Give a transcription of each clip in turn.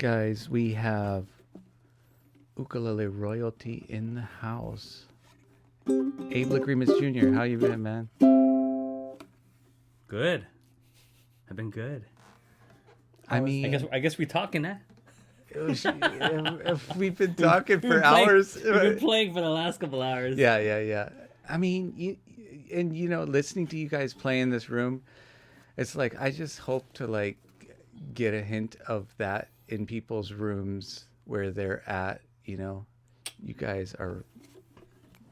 Guys, we have ukulele royalty in the house. Abe Lagrimas Jr., how you been, man? Good. I've been good. I mean, I guess we're talking, eh? if we've been talking for hours. We've been playing for the last couple hours. Yeah. I mean, listening to you guys play in this room, it's like I just hope to like get a hint of that in people's rooms where they're at. You guys are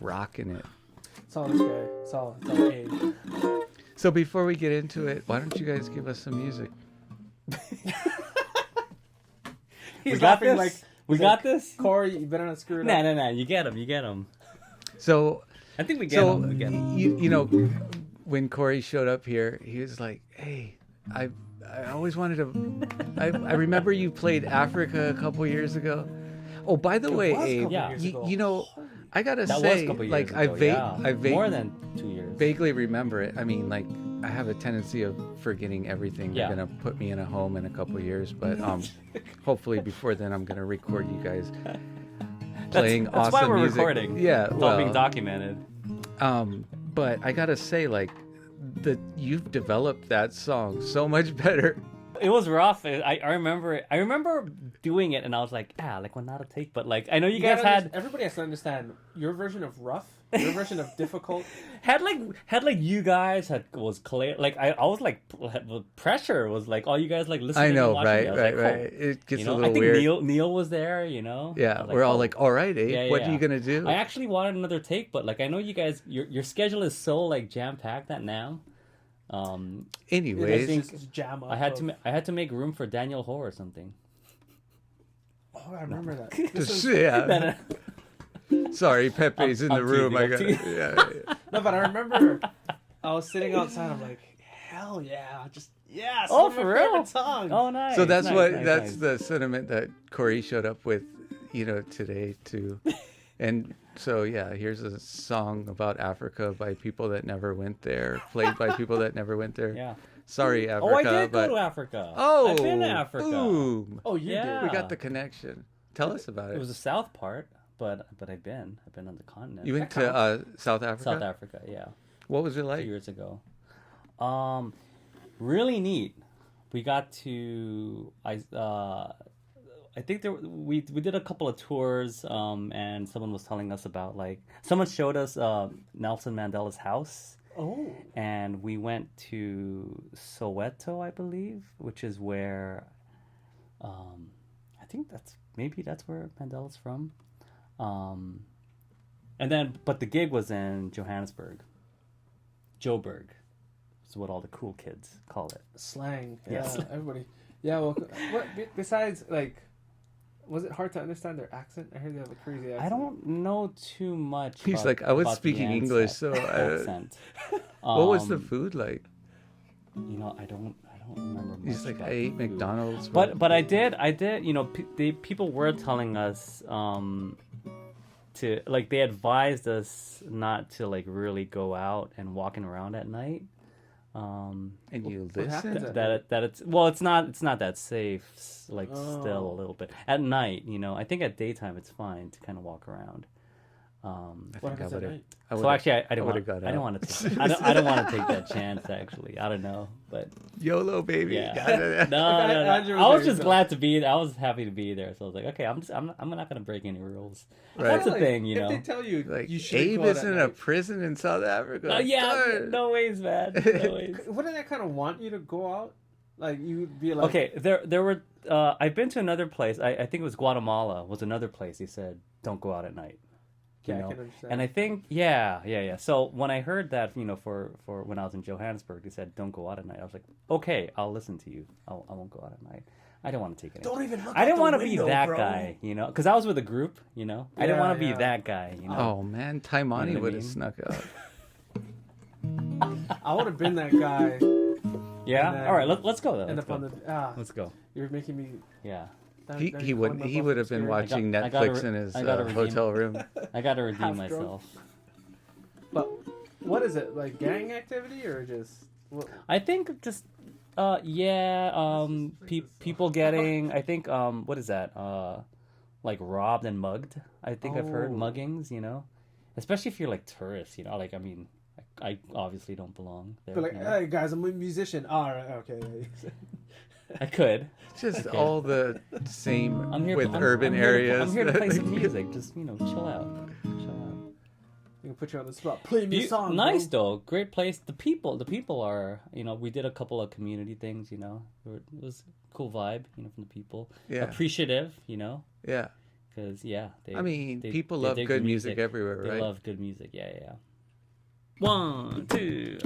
rocking it. It's all this guy. It's all Abe. So before we get into it, why don't you guys give us some music? He's we got laughing this. We got this. Corey, you better not screw it Nah. up. You get him. So I think we get him. We get him. you know, when Corey showed up here, he was like, "Hey, I always wanted to. I remember you played Africa a couple years ago. Oh, by the way, Abe, I gotta That say, was a couple years like, ago, I more than 2 years. vaguely remember it. I mean, like, I have a tendency of forgetting everything. Yeah. They're gonna put me in a home in a couple years, but hopefully before then, I'm gonna record you guys playing that's awesome why we're music. recording. Yeah, It's all being documented. But I gotta say, like, you've developed that song so much better. It was rough. I remember it. I remember doing it, and I was like, like we're not a take, but like I know you guys had Everybody has to understand your version of rough, your version of difficult. had like you guys was clear. Like I was like pressure was like all you guys like listening. I know, and watching right. me. I was like, It gets a I little think weird. Neil was there. I Yeah, was like, we're all like, all right, Abe, Yeah, what yeah. are you gonna do? I actually wanted another take, but like I know you guys, your schedule is so like jam packed that now. Anyways, Just jam up. I had to make room for Daniel Ho or something. Oh, I remember that. yeah. Sorry, Pepe's in the I'm room. I got teasing, yeah. No, but I remember I was sitting outside. I'm like, hell yeah, yes. Oh, one of my for real? favorite songs. Oh, nice. So that's nice. that's the sentiment that Corey showed up with, today too. And so yeah, here's a song about Africa by people that never went there, played by people that never went there. Yeah. Sorry, Africa. Oh, I did but... go to Africa. Oh, I've been to Africa. Boom. Oh, you Yeah. did. We got the connection. Tell us about it. It was the south part, but I've been on the continent. You went to South Africa? South Africa, yeah. What was it 2 like? years ago. Really neat. We got to I think we did a couple of tours, and someone was telling us about someone showed us Nelson Mandela's house. Oh. And we went to Soweto, I believe, which is where I think that's where Mandela's from. But the gig was in Johannesburg. Joburg is what all the cool kids call it. Slang. Yeah, Yeah, slang. everybody. Yeah, well, besides, was it hard to understand their accent? I heard they have a crazy accent. I don't know too much. He's about, like, I was about the speaking English, so accent. what was the food like? I don't remember much. He's like, about I ate the food. McDonald's. But I did. People were telling us to they advised us not to really go out and walking around at night. And you What happens listen. at It's not that safe. Still a little bit at night. I think at daytime it's fine to kind of walk around. What happens at night? So actually, I don't would've want. got I don't out. want to. I don't want to take that chance. Actually, I don't know, but YOLO, baby. yeah. No. Andrew was I was there, just so- glad to be. I was happy to be there. So I was like, okay, I'm not gonna break any rules. Right. That's the Like, thing, If they tell you, Like, you should Abe go out is at in a night, prison in South Africa. Yeah, Darn. no ways, man. No ways. wouldn't that kind of want you to go out? Like, you'd be like... Okay, there were. I've been to another place. I think it was Guatemala. Was another place. He said, "Don't go out at night." Yeah, I can understand. And I think, yeah. So when I heard that, for when I was in Johannesburg, he said, "Don't go out at night." I was like, "Okay, I'll listen to you. I won't go out at night." I didn't want to take it. Don't even look I out didn't the want to be window, that bro. guy, because I was with a group, I didn't want to be yeah. that guy, Oh, man. Taimani You know what I would have mean? snuck out. I would have been that guy. Yeah. And then All right, let's go though. End Let's up on go. the... Let's go. You're making me... Yeah. He would have been watching I gotta Netflix in his I gotta redeem- hotel room. I got to redeem Half myself. But what is it? Like gang activity or just... What? I think just Yeah. People getting. I think. What is that? Like robbed and mugged. I think I've heard Oh. muggings. Especially if you're like tourists. Like I mean, I obviously don't belong there. But like, hey guys, I'm a musician. All right, okay. I could. Just Okay. all the same I'm here with I'm- urban I'm here to- areas. I'm here to play some music. Just chill out. You can put you on the spot. Play me a song. Nice bro. though, great place. The people are. We did a couple of community things. It was a cool vibe. From the people. Yeah. Appreciative. Yeah. Because they. I mean, they- people they love dig good the music everywhere, They right? love good music. Yeah. 1, 2.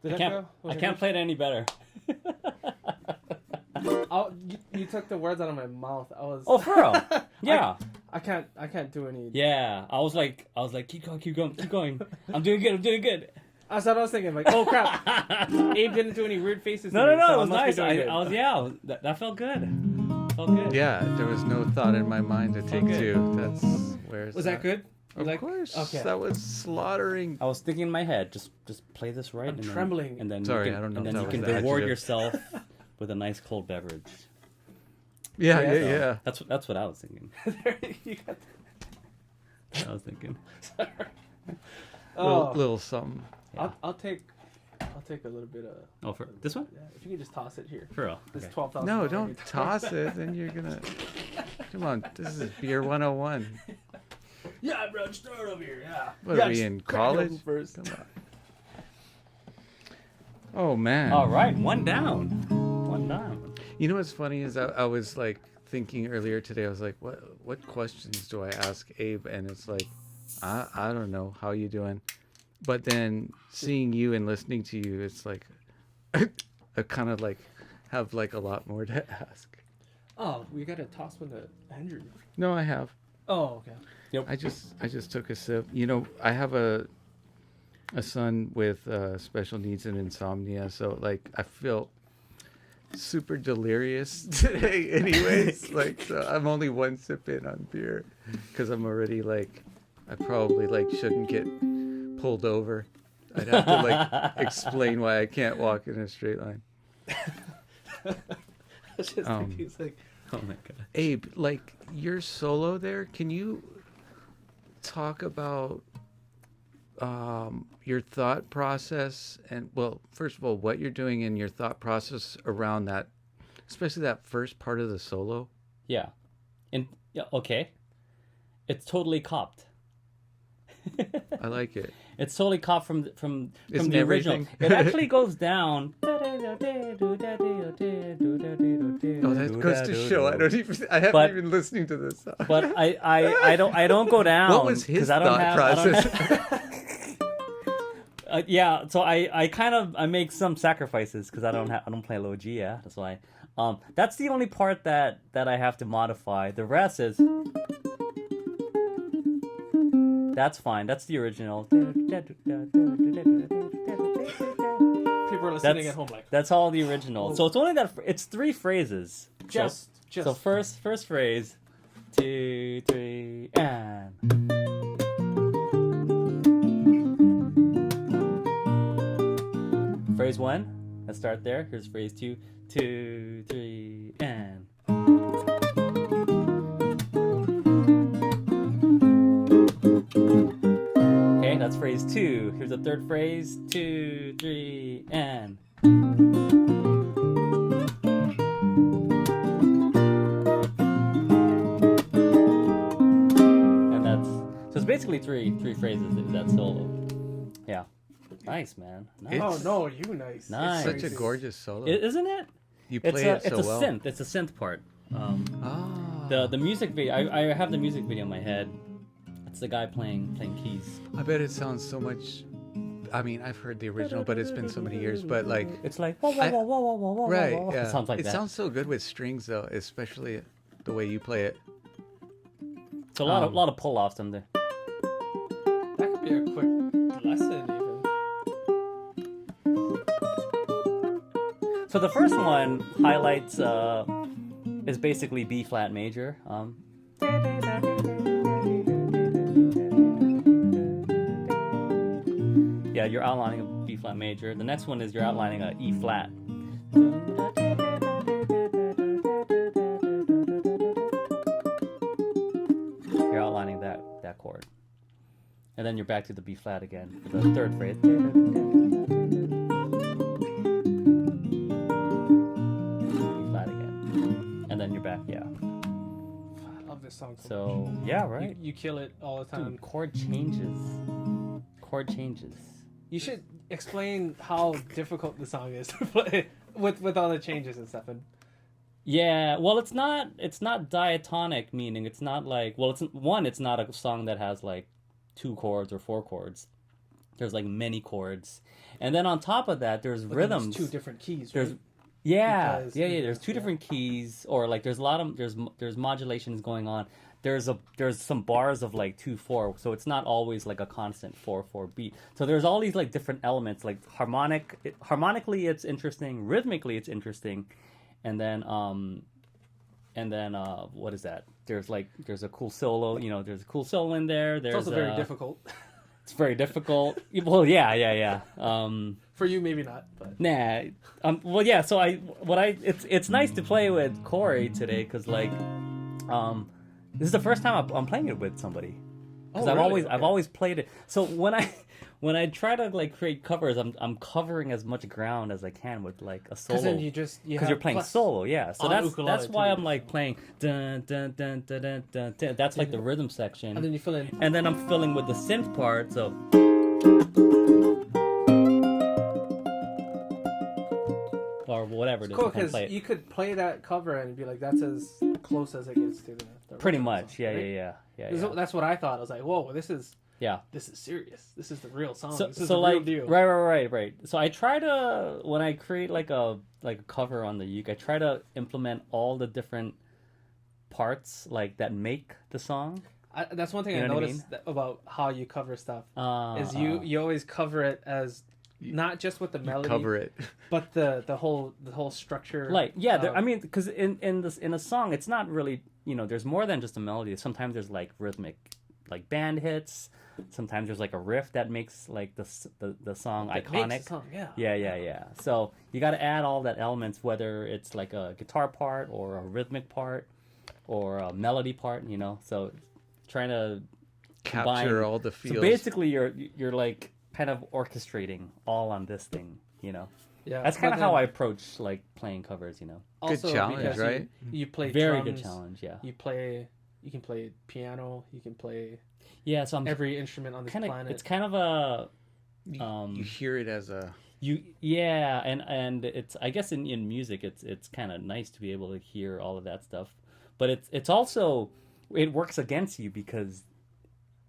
Did I that can't. go? Was I it can't good? play it any better. You took the words out of my mouth. I was. Oh, for real? Yeah. I can't do any. Yeah, I was like, keep going. I'm doing good. That's what I was thinking. Like, oh crap, Abe didn't do any weird faces. No, to me, so it I was must be nice. doing good. That felt good. Felt good. Yeah, there was no thought in my mind to take Okay. two. That's where it's Was that at. good? You Of like- course. Okay. That was slaughtering. I was thinking in my head, just play this right. I'm and trembling. Then, and then Sorry, you can, I don't know And if then that you was can the reward adjective. yourself with a nice cold beverage. Yeah, Yeah, yeah, So that's what I was thinking. You got I was thinking. Oh, Little something. I'll take a little bit of. Oh, for this one? Yeah, if you could just toss it here. For real. This Okay. 12,000. No, don't toss it. Then you're gonna. Come on, this is beer 101. Yeah, bro, start over here. Yeah. What yeah, are we just in crack it open college? first? Come on. Oh man. All right, one down. One down. You know what's funny is I was like thinking earlier today. I was like, what questions do I ask Abe? And it's like, I don't know. How you doing? But then seeing you and listening to you, it's like I kind of like have like a lot more to ask. Oh, we got to toss one to Andrew. No, I have. Oh, okay. Yep. I just took a sip. You know, I have a son with special needs and insomnia, so like I feel super delirious today. Anyways, like so I'm only one sip in on beer because I'm already like I probably like shouldn't get pulled over. I'd have to like explain why I can't walk in a straight line. It's just he's like, Oh my god. Abe, like your solo there, can you talk about your thought process and well, first of all, what you're doing in your thought process around that, especially that first part of the solo? Yeah. Okay. It's totally copped. I like it. It's totally copped from Isn't the original. everything? It actually goes down. Oh, that goes to show. I haven't But- even listening to this song. But I don't go down. What was his 'cause I don't thought have, I don't- process? Yeah, so I make some sacrifices because I don't play low G. Yeah, that's why. That's the only part that I have to modify. The rest is that's fine. That's the original. people are listening at home like, That's all the original. So it's only that it's 3 phrases. just. So first phrase, 2, 3, and. Phrase 1, let's start there. Here's phrase 2, 2, 3, and. Okay, that's phrase 2. Here's the third phrase, 2, 3, and. And that's so it's basically three phrases in that solo. Yeah, nice man. Nice. Oh no, you nice. Nice. Such a gorgeous solo. Isn't it? You It's play it so it's a well. synth. It's a synth part. The music video. I have the music video in my head. It's the guy playing keys. I bet it sounds so much. I mean, I've heard the original, but it's been so many years. But like, It's like whoa, whoa, whoa, whoa, whoa, whoa, whoa, right? whoa. Yeah. It sounds like it that. sounds so good with strings, though, especially the way you play it. It's a lot of pull offs in there. That could be a quick lesson, even. So the first one highlights is basically B flat major. Yeah, you're outlining a B flat major. The next one is you're outlining a E flat. You're outlining that chord. And then you're back to the B flat again for the third phrase. B flat again. And then you're back, yeah. I love this song. So, yeah, right. You kill it all the time. Dude, chord changes. Chord changes. You should explain how difficult the song is to play with all the changes and stuff. And Yeah, well, it's not diatonic, meaning it's not like, well, it's not a song that has like 2 chords or 4 chords. There's like many chords, and then on top of that, there's but then rhythms. there's 2 different keys. There's Right? yeah, Because- yeah. There's 2 yeah. different keys, or like there's a lot of there's modulations going on. there's some bars of like 2/4, so it's not always like a constant 4/4 beat. So there's all these like different elements, like harmonically it's interesting, rhythmically it's interesting, and then what is that? There's a cool solo, there's a cool solo in there. There's It's also very difficult. It's very difficult. Well, yeah. For you, maybe not, but Nah. Well, yeah. So it's nice to play with Corey today because this is the first time I'm playing it with somebody. Because I've always played it. So when I try to like create covers, I'm covering as much ground as I can with like a solo. Because then you're playing solo, yeah. So that's why I'm like playing dun dun dun dun dun dun. Dun. That's like the rhythm section. And then you fill in. And then I'm filling with the synth part. So. Or whatever it is. Cool, because you could play that cover and be like, that's as close as it gets to the pretty original much, song, right? yeah. That's what I thought. I was like, whoa, this is serious. This is the real song. This is the real deal. Right. So I try to, when I create like a cover on the uke, I try to implement all the different parts like that make the song. That's one thing I noticed about how you cover stuff. Is you always cover it as not just with the melody, cover it, but the whole structure. Like because in a song, it's not really there's more than just a melody. Sometimes there's like rhythmic, like band hits. Sometimes there's like a riff that makes like the song iconic. Makes the song, yeah. Yeah. So you got to add all that elements, whether it's like a guitar part or a rhythmic part or a melody part. So trying to capture all the feels. So basically, you're like kind of orchestrating all on this thing, Yeah, that's kind of how I approach like playing covers, Also, good challenge, right? You play very drums, good challenge, yeah. You can play piano. You can play so every instrument on this planet. It's kind of a you hear it as a and it's I guess in music it's kind of nice to be able to hear all of that stuff, but it's also it works against you because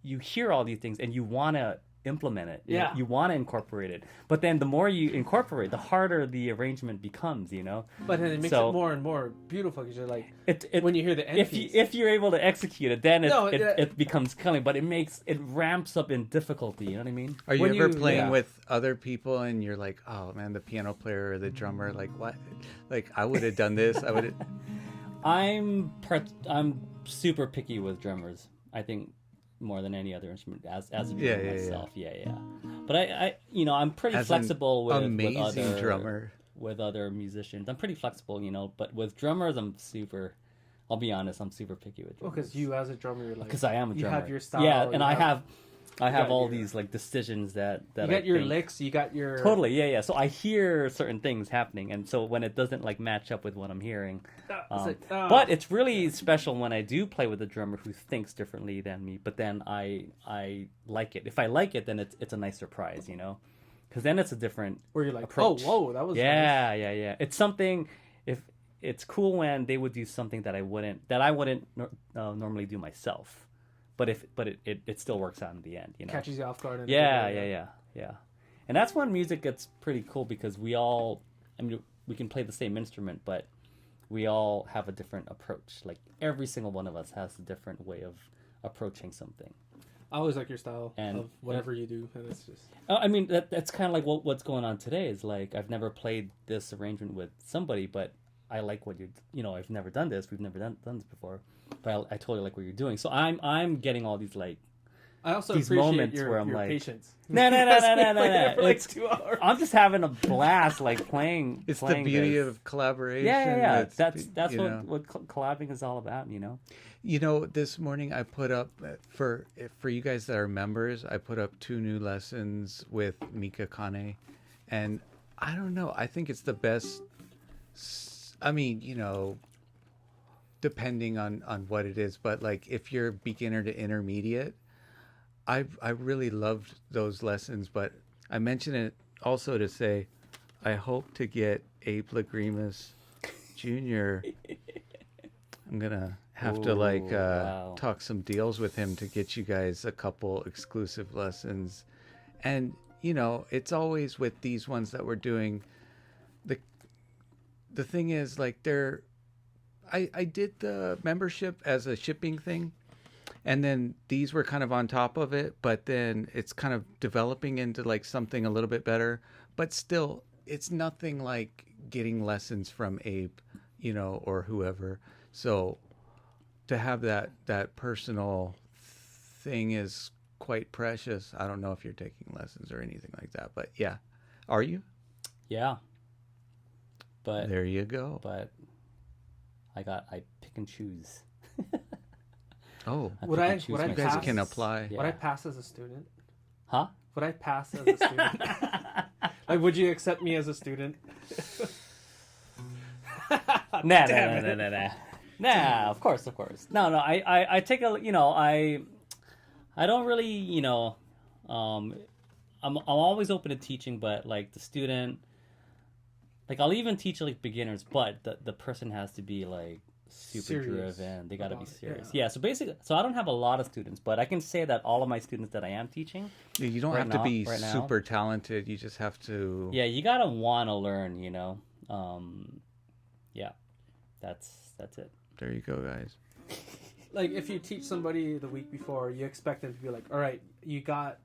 you hear all these things and you want to implement it. You want to incorporate it, but then the more you incorporate, the harder the arrangement becomes. But then it makes it more and more beautiful because you're like when you hear the end if you're able to execute it, then it becomes cunning. But it ramps up in difficulty. You know what I mean? Are you ever playing with other people and you're like, oh man, the piano player or the drummer, like what? Like I would have done this. I would. I'm super picky with drummers. I think. More than any other instrument as a drummer myself. Yeah. But I'm pretty flexible with other drummer. With other musicians. I'm pretty flexible, but with drummers I'll be honest, I'm super picky with drummers. Because you as a drummer, you're like, because I am a drummer. You have your style. Yeah, and I have all these like decisions that you got your licks, you got your totally yeah. So I hear certain things happening, and so when it doesn't like match up with what I'm hearing, but it's really special when I do play with a drummer who thinks differently than me. But then I like it. If I like it, then it's a nice surprise, because then it's a different where you're like approach. Oh, whoa, that was nice. Yeah. It's something. If it's cool when they would do something that I wouldn't normally do myself. But it still works out in the end, Catches you off guard. Yeah. And that's when music gets pretty cool because we can play the same instrument, but we all have a different approach. Like every single one of us has a different way of approaching something. I always like your style of whatever you do, and it's just. That's kind of like what's going on today. Is like I've never played this arrangement with somebody, but I like what I've never done this. We've never done this before. But I totally like what you're doing. So I'm getting all these like I also these appreciate moments your, where I'm your like patience. No. For like 2 hours. I'm just having a blast like playing. It's playing the beauty this. of collaboration. Yeah. That's what collabing is all about. This morning I put up for you guys that are members. I put up 2 new lessons with Mika Kane, and I don't know. I think it's the best. Depending on what it is, but like if you're beginner to intermediate, I really loved those lessons. But I mention it also to say I hope to get Abe Lagrimas Jr. I'm gonna have to talk some deals with him to get you guys a couple exclusive lessons. And it's always with these ones that we're doing, the thing is like I did the membership as a shipping thing, and then these were kind of on top of it, but then it's kind of developing into like something a little bit better, but still it's nothing like getting lessons from Abe, or whoever. So to have that personal thing is quite precious. I don't know if you're taking lessons or anything like that, but yeah. Are you? Yeah. But There you go. But I pick and choose. Oh, Would I you guys pass? can apply. Yeah. Would I pass as a student? Huh? Would I pass as a student? Like, would you accept me as a student? Nah, of course. No, I take a, I don't really, I'm always open to teaching, but like the student, like I'll even teach like beginners, but the person has to be like super Serious driven. They got to be about it, serious. yeah. Yeah. So basically, so I don't have a lot of students, but I can say that all of my students that I am teaching. You don't right have to now- be right now. super talented. You just have to. Yeah, you gotta want to learn. Yeah, that's it. There you go, guys. Like, if you teach somebody the week before, you expect them to be like, all right, you got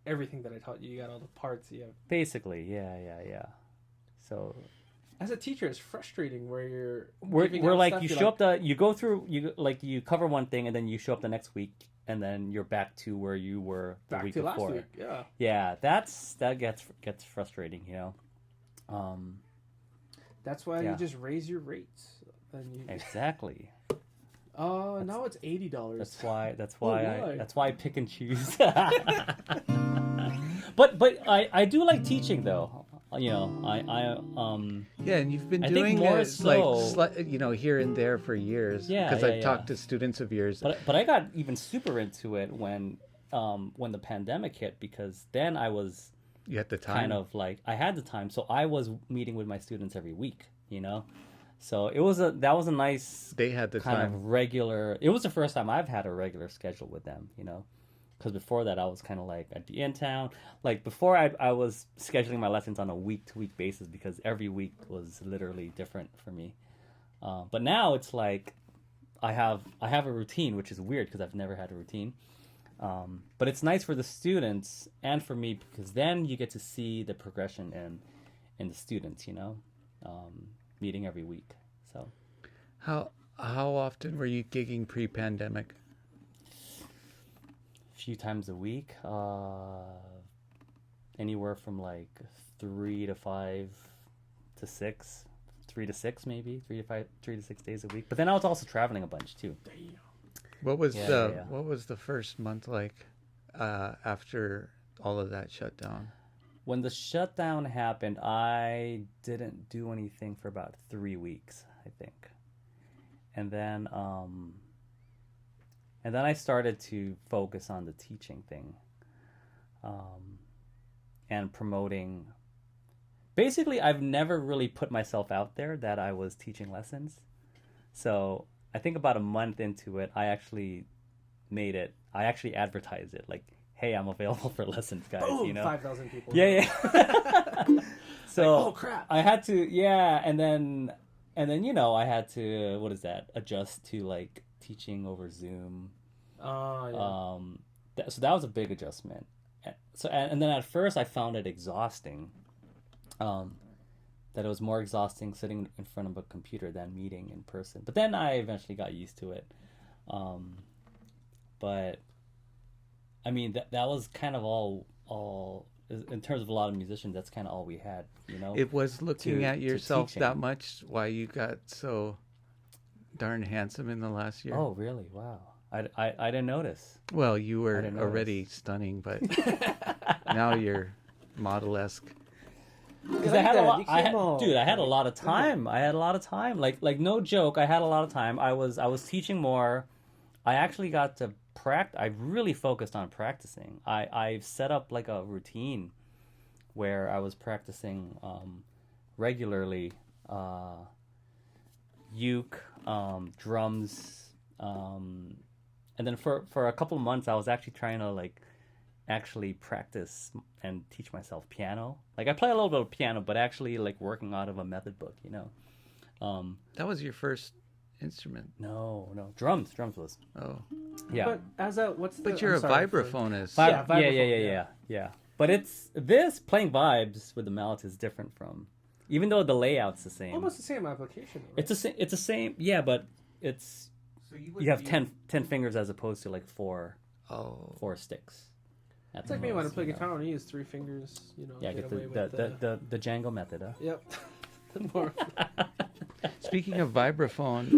everything that I taught you. You got all the parts. You have... Basically, yeah. So As a teacher, it's frustrating where you're... we're giving out like stuff, you you're show like, up you go through you cover one thing and then you show up the next week and then you're back to where you were the back week to before. last week. Yeah. Yeah, that gets frustrating, That's why Yeah. you just raise your rates. And you... Exactly. Now it's $80. That's why why? that's why I pick and choose. But I do like teaching though. I Yeah, and you've been I think doing more it so- here and there for years. Yeah, because yeah, I've talked to students of yours. But I got even super into it when the pandemic hit, because then I was You had the time. kind of like I had the time, so I was meeting with my students every week, So that was a nice They had the kind time. of regular. It was the first time I've had a regular schedule with them, because before that I was kind of like I'd be in town. Like before I was scheduling my lessons on a week to week basis because every week was literally different for me. But now it's like I have a routine, which is weird because I've never had a routine. But it's nice for the students and for me because then you get to see the progression in the students, meeting every week. So How often were you gigging pre-pandemic? a few times a week, anywhere from like 3 to 5 to 6, 3 to 6 maybe, 3 to 6 days a week. But then I was also traveling a bunch too. What was Yeah. what was the first month like after all of that shut down? When the shutdown happened, I didn't do anything for about 3 weeks, I think. And then I started to focus on the teaching thing. And promoting. Basically, I've never really put myself out there that I was teaching lessons. So I think about a month into it, I actually advertised it. Like, hey, I'm available for lessons, guys. Boom, 5,000 people. Yeah. So Like, oh crap. I had to, and then I had to, adjust to like teaching over Zoom. Oh, yeah. So that was a big adjustment. So and then at first I found it exhausting. That it was more exhausting sitting in front of a computer than meeting in person. But then I eventually got used to it. But I mean that was kind of all in terms of a lot of musicians. That's kind of all we had, It was looking to- at to yourself teaching. that much why you got so darn handsome in the last year. Oh, really? Wow. I didn't notice. Well, you were didn't already stunning, but now you're model-esque. Because like I had a that. lot, You came all- dude. I had a lot of time. I had a lot of time. Like no joke. I had a lot of time. I was teaching more. I actually got to practice. I really focused on practicing. I set up like a routine where I was practicing regularly, uke, drums, and then for a couple of months I was actually trying to like actually practice and teach myself piano. Like I play a little bit of piano, but actually like working out of a method book, That was your first instrument? No, drums was. Oh, Yeah. But as a what's the? but you're I'm a sorry for- vibraphonist. Yeah, Yeah, vibraphone, yeah. But it's playing vibes with the mallet is different from, even though the layout's the same. Almost the same application. Right? It's the same. Yeah, but it's So you have 10 fingers as opposed to like four sticks. It's like me when I play guitar and I use 3 fingers. Yeah, get get away with the Django method. Huh? Yep. More. Speaking of vibraphone,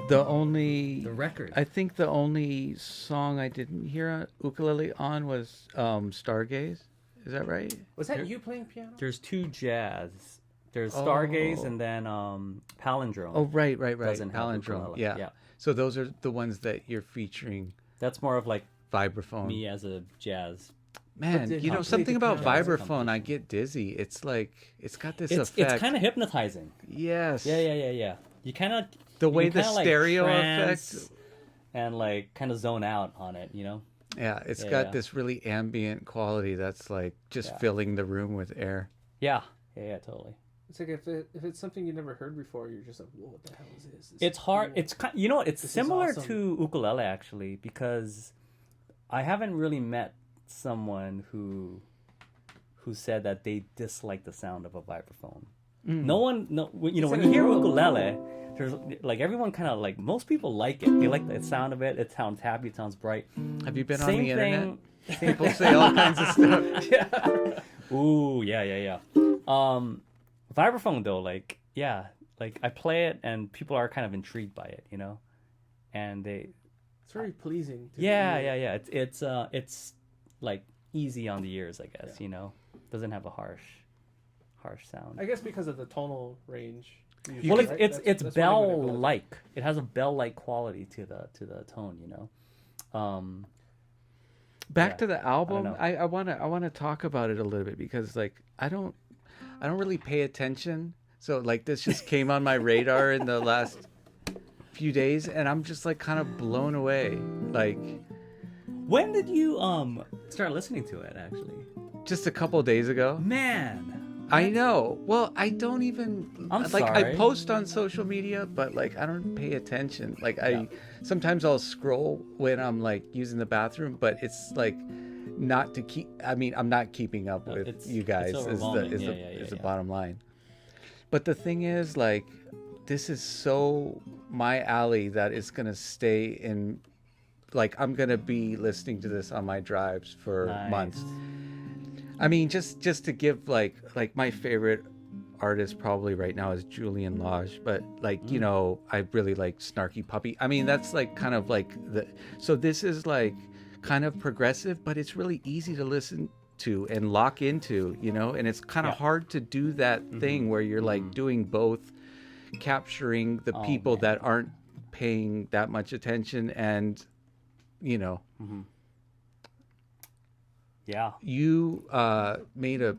the record. I think the only song I didn't hear ukulele on was Stargaze. Is that right? Was that you playing piano? There's 2 jazz. There's Stargaze and then Palindrome. Oh, right. Doesn't have Palindrome. ukulele. Yeah. Yeah. So those are the ones that you're featuring. That's more of like Vibraphone. me as a jazz. Man, But you know the something about piano- vibraphone, I get dizzy. It's like it's got this It's effect. kind of hypnotizing. Yes. Yeah. You kind of The way the stereo effect. and like kind of zone out on it, you know. Yeah, it's Yeah, got yeah. this really ambient quality that's like just Yeah. filling the room with air. Yeah, totally. It's like if it's something you never heard before, you're just like, whoa, what the hell is this? This It's is hard. cool. It's kind. You know, it's This is similar awesome. to ukulele actually because I haven't really met someone who said that they dislike the sound of a vibraphone. No one, when you hear ukulele, there's like everyone kind of like most people like it. They like the sound of it. It sounds happy. It sounds bright. Have you been on Same the thing. internet? People say all kinds of stuff. Yeah. Ooh, yeah. Vibraphone though, like I play it and people are kind of intrigued by it, you know, and they. It's very pleasing. To Yeah. the ear. It's like easy on the ears, I guess. You know, doesn't have a harsh sound. I guess because of the tonal range. usually, Well, right? it's That's what I'm gonna bell call it. like. It has a bell like quality to the tone, you know. Back Yeah, to the album, know. I wanna talk about it a little bit because like I don't really pay attention. So like this just came on my radar in the last few days, and I'm just like kind of blown away. Like When did you start listening to it? Actually, just a couple days ago. man. I know. Well, I don't even I'm like I sorry. post on social media, but like I don't pay attention. Like I sometimes I'll scroll when I'm like using the bathroom, but it's like not to keep. I mean, I'm not keeping up with it's- you guys. it's Is overwhelming. the Yeah. bottom line. But the thing is, like, this is so my alley that it's gonna stay in. Like I'm gonna be listening to this on my drives for Nice. months. I mean, just to give like my favorite artist probably right now is Julian Lage, but like you know I really like Snarky Puppy. I mean that's like kind of like so this is like kind of progressive, but it's really easy to listen to and lock into, you know, and it's kind of hard to do that thing where you're like doing both, capturing the people that aren't paying that much attention and you know. Yeah. You made a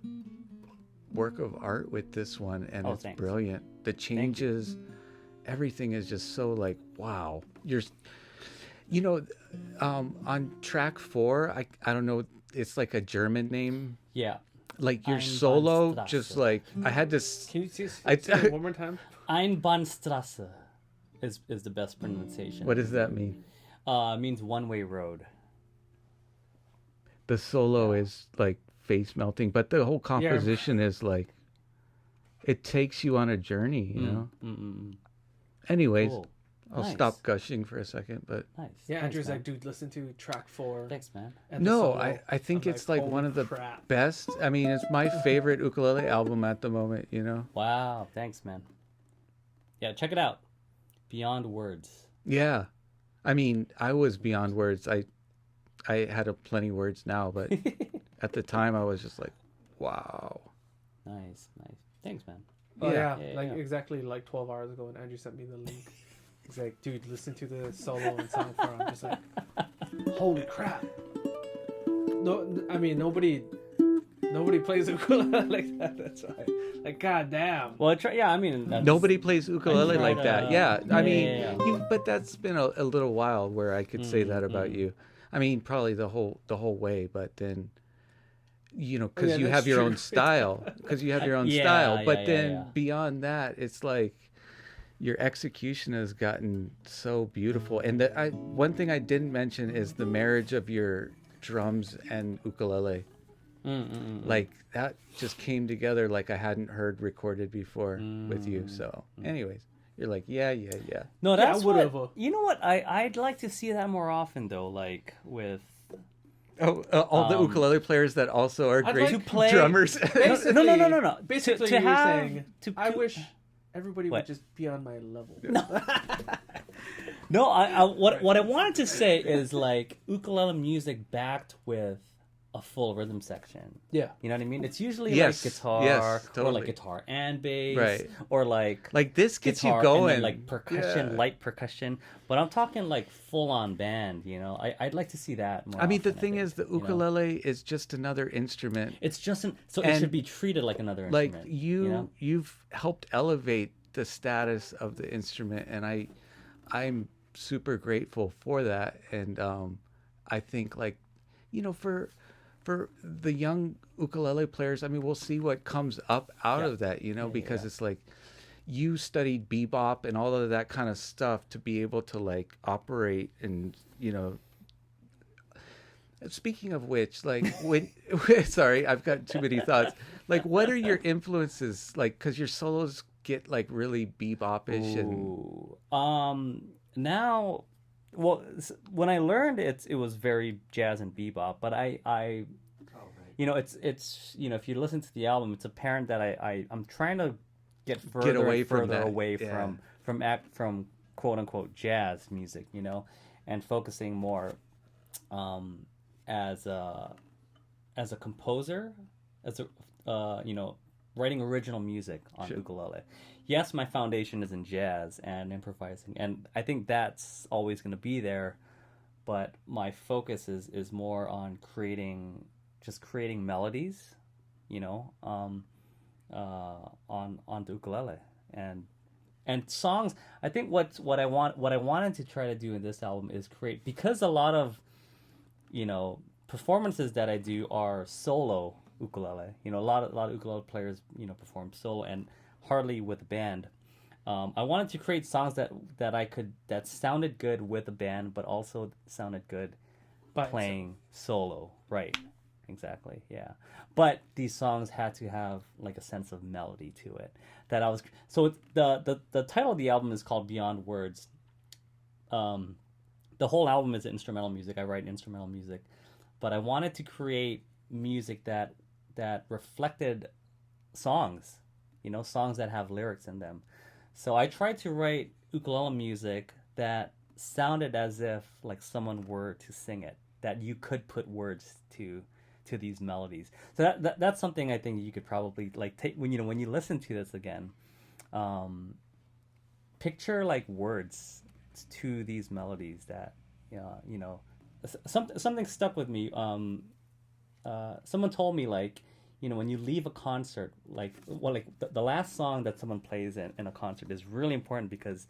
work of art with this one, and it's thanks. brilliant. The changes, everything is just so like wow. You know, on track 4, I don't know. It's like a German name. Yeah. Like your Einbahnstraße. solo, just like I had to. Can you say I- it one more time? Einbahnstraße is the best pronunciation. What does that mean? Means one-way road. The solo is like face melting, but the whole composition is like. It takes you on a journey, you know. Anyways, Cool. I'll Nice. stop gushing for a second, but. Nice. Yeah, Thanks, Andrew's man. like, dude, listen to track 4. Thanks, man. and the No, solo." I think I'm it's like holy one of the crap. best. I mean, it's my favorite ukulele album at the moment, you know? Wow. Thanks, man. Yeah, check it out. Beyond Words. Yeah. I mean, I was beyond words. I had a plenty words now, but at the time I was just like, wow. Nice. Thanks, man. Oh yeah, Yeah, like yeah. exactly like 12 hours ago when Andrew sent me the link. He's like, dude, listen to the solo and song 4. I'm just like, holy crap. No, I mean nobody plays ukulele like that. That's why. Like, goddamn. Well, I mean, that's, Nobody plays ukulele I like tried, that. Yeah. I mean, yeah. but that's been a little while where I could say that about you. I mean, probably the whole way, but then you know, because Yeah, you that's have your true. own style, because you have your own Yeah, style. But yeah, then yeah. beyond that, it's like, your execution has gotten so beautiful. And one thing I didn't mention is the marriage of your drums and ukulele. Like that just came together like I hadn't heard recorded before with you. So, anyways, you're like, yeah. No, that's whatever. what. You know what? I'd like to see that more often though. Like with all the ukulele players that also are great like to play- drummers. Basically, No. Basically, To you're have- saying, I to- wish everybody What? would just be on my level. No, what I wanted to say is like ukulele music backed with a full rhythm section. Yeah. You know what I mean? It's usually Yes, like guitar yes, or totally. like guitar and bass, Right. or like This gets guitar you going. and then, like percussion, Yeah. light percussion. But I'm talking like full on band. You know, I'd like to see that more. I mean, the often, thing think, is, the you know? ukulele is just another instrument. It's just so it And, should be treated like another Like instrument. you've helped elevate the status of the instrument, and I'm super grateful for that. And I think like, for the young ukulele players, I mean, we'll see what comes up out Yeah. of that, because yeah. it's like you studied bebop and all of that kind of stuff to be able to like operate and, speaking of which, like when, sorry, I've got too many thoughts. Like, what are your influences? Like, cause your solos get like really bebop-ish and Ooh. Now, well, when I learned it was very jazz and bebop, but I it's if you listen to the album, it's apparent that I'm trying to get further away and from further that, away yeah. from quote unquote jazz music, and focusing more as a composer, as a writing original music on Sure. ukulele. Yes, my foundation is in jazz and improvising, and I think that's always going to be there. But my focus is more on creating melodies, on the ukulele and songs. I think what I wanted to try to do in this album is create, because a lot of performances that I do are solo ukulele. A lot of ukulele players perform solo and hardly with a band. I wanted to create songs that sounded good with a band, but also sounded good By playing solo. Right. Exactly. Yeah. But these songs had to have like a sense of melody to it. The title of the album is called Beyond Words. The whole album is instrumental music. I write instrumental music, but I wanted to create music that reflected songs, songs that have lyrics in them. So I tried to write ukulele music that sounded as if like someone were to sing it, that you could put words to these melodies. So that's something I think you could probably like take when you listen to this again. Picture like words to these melodies that something stuck with me. Someone told me like, when you leave a concert, the last song that someone plays in a concert is really important, because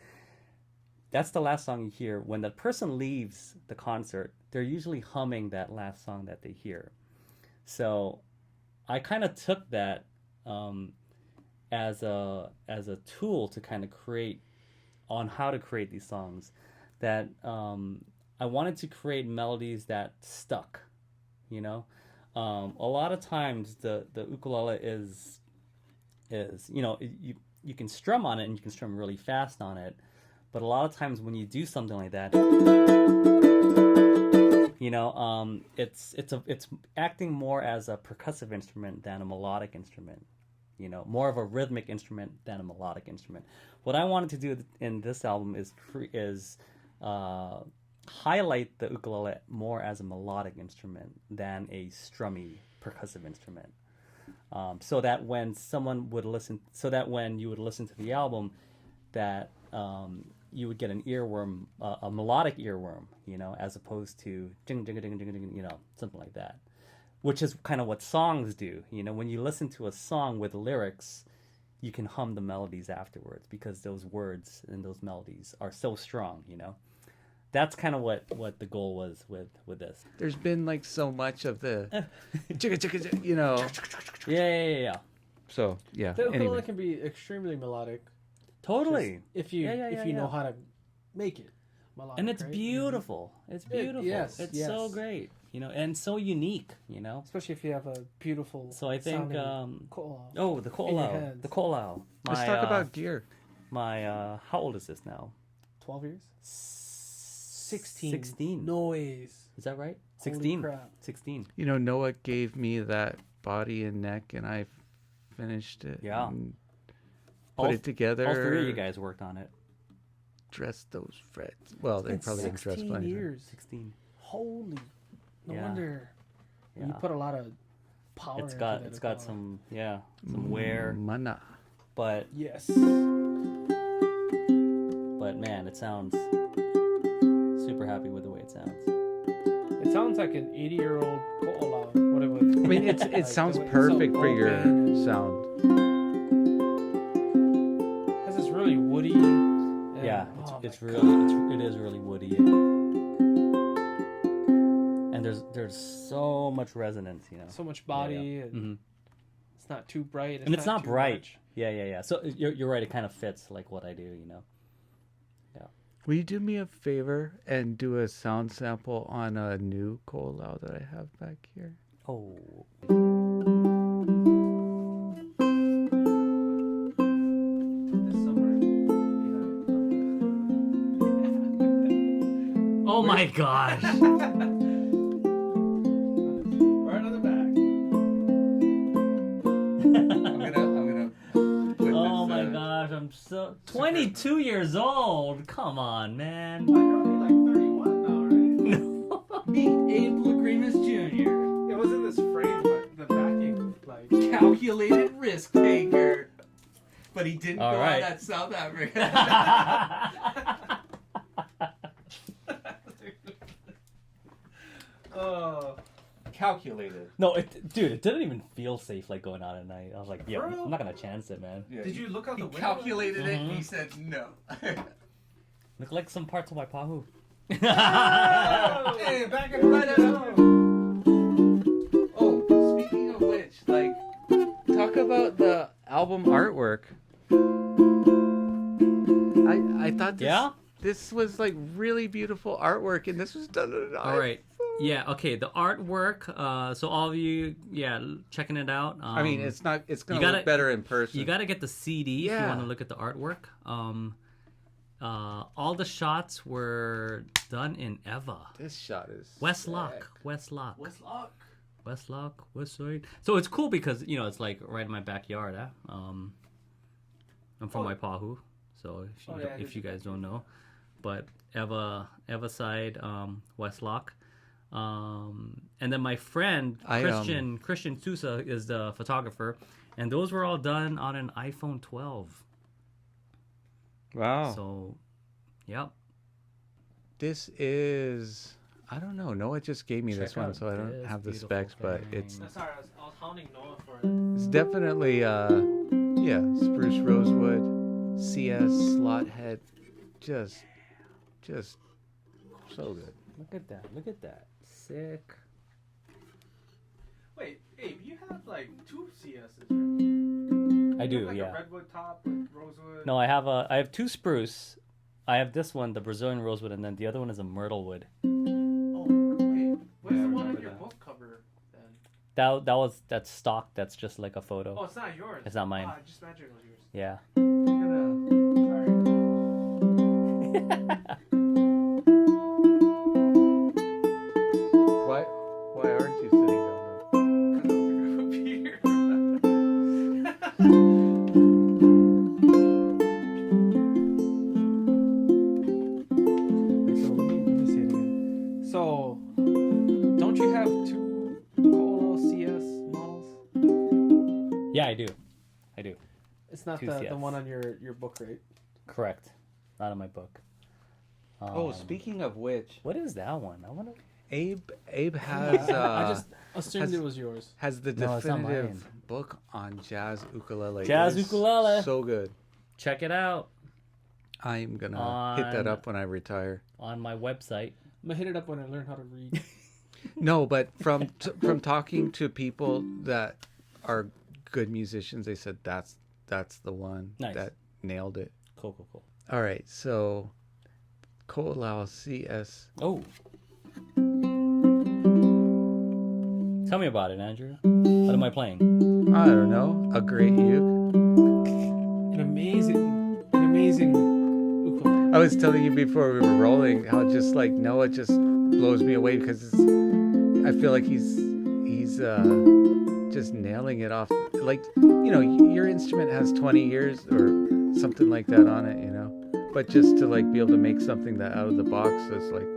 that's the last song you hear. When the person leaves the concert, they're usually humming that last song that they hear. So I kind of took that as a tool to kind of create on how to create these songs, that I wanted to create melodies that stuck, a lot of times the ukulele is you can strum on it, and you can strum really fast on it, but a lot of times when you do something like that, it's acting more as a percussive instrument than a melodic instrument, more of a rhythmic instrument than a melodic instrument. What I wanted to do in this album is highlight the ukulele more as a melodic instrument than a strummy percussive instrument, so that when you would listen to the album, that you would get an earworm, a melodic earworm, as opposed to jing jing jing jing jing, something like that, which is kind of what songs do. When you listen to a song with lyrics, you can hum the melodies afterwards, because those words and those melodies are so strong. That's kind of what the goal was with this. there's been like so much of the chicka chicka, Yeah. So yeah. The ukulele Anyway. can be extremely melodic, Totally. If you Yeah. know how to make it melodic, And it's right? beautiful. It's beautiful. yes, It's yes. so great, you know, and so unique, you know. Especially if you have a beautiful. So I think, sounding ko'olau. oh, the In your ko'olau, hands. the ko'olau. Let's talk about gear. how old is this now? 12 years. 16. 16. Noise. Is that right? Holy 16. crap. 16. You know, Noah gave me that body and neck, and I finished it. Yeah. And All- put it together. All three of you guys worked on it. Dressed those frets. Well, they Been probably didn't dress 16 plenty. years. 16. Holy. No Yeah. wonder. Yeah. You put a lot of power It's into got that it's got ko'olau. some some wear, Mana. but Yes. man, it sounds super happy with the way it sounds. It sounds like an 80-year-old ko'olau. What it would. I mean, it like, sounds the way it's perfect so for your open and sound. has this really woody. And, Yeah, oh it's my really it is really woody. And there's so much resonance, you know. so much body. And Mhm. it's not too bright. And it's not too bright. much. Yeah. So you're right. It kind of fits like what I do, you know. Will you do me a favor and do a sound sample on a new ko'olau that I have back here? Oh. This summer. Oh my gosh. Right on the back. I'm gonna. Put Oh this, my gosh, I'm so 22 years old. Come on, man. You're only like 31 now, right? Meet Abe Lagrimas Jr. It was in this frame, but the backing, like. Calculated risk taker. But he didn't All go right. out at South Africa. Oh. Calculated. No, dude, it didn't even feel safe like going out at night. I was like, yeah, For real? I'm not gonna chance it, man. Yeah, Did you look out he the window? calculated it and Mhm. he said no. Look like some parts of my pahu. Hey, back in the Oh, speaking of which, like, talk about the album artwork. I thought this was like really beautiful artwork, and this was done on an All right. Yeah. Okay. The artwork. So all of you, checking it out. I mean, it's gonna you gotta- look better in person. You got to get the CD if you Yeah. want to look at the artwork. All the shots were done in Eva. This shot is Westlock. sick. Westlock. Westlock. West Side. So it's cool because it's like right in my backyard. I'm from Waipahu, so if you guys don't know, but Eva side, Westlock, and then my friend Christian Sousa is the photographer, and those were all done on an iPhone 12. Wow. So, yep. This is, I don't know. Noah just gave me this Check one, out so I don't this have the beautiful specs, but thing. it's Sorry, I was hounding Noah for it. it's definitely spruce rosewood, CS slot head, just so good. Look at that. Sick. Wait, Abe, you have like 2 CSs, right? I You do, have, like yeah. a redwood top with rosewood. No, I have 2 spruce. I have this one, the Brazilian rosewood, and then the other one is a myrtle wood. Oh, wait. What's Yeah, I the one on remember your that. book cover then? That's stock. That's just like a photo. Oh, it's not yours. It's not mine. Ah, I just imagined it was yours. Yeah. Why aren't you sitting down there? Because I was a group here. So let me say it again. So, don't you have 2 Ko'olau CS models? Yeah, I do. It's not 2 the CS. one on your book, right? Correct. Not in my book. Oh, speaking of which, What is that one? I wonder. Abe has I just assumed has- it was yours. has the No, it's not definitive mine. book on jazz ukulele. Jazz It is ukulele. so good. Check it out I'm gonna hit that On- up when I retire. on my website. I'm gonna hit it up when I learn how to read. No, but from talking to people that are good musicians, they said that's the one Nice. that nailed it. Cool. All right, so Ko'olau CS. Oh. Tell me about it, Andrew. What am I playing? I don't know. A great uke. An amazing ukulele. I was telling you before we were rolling how just like Noah just blows me away because I feel like he's just nailing it off. Like, you know, your instrument has 20 years or something like that on it, you know. But just to like be able to make something that out of the box is like.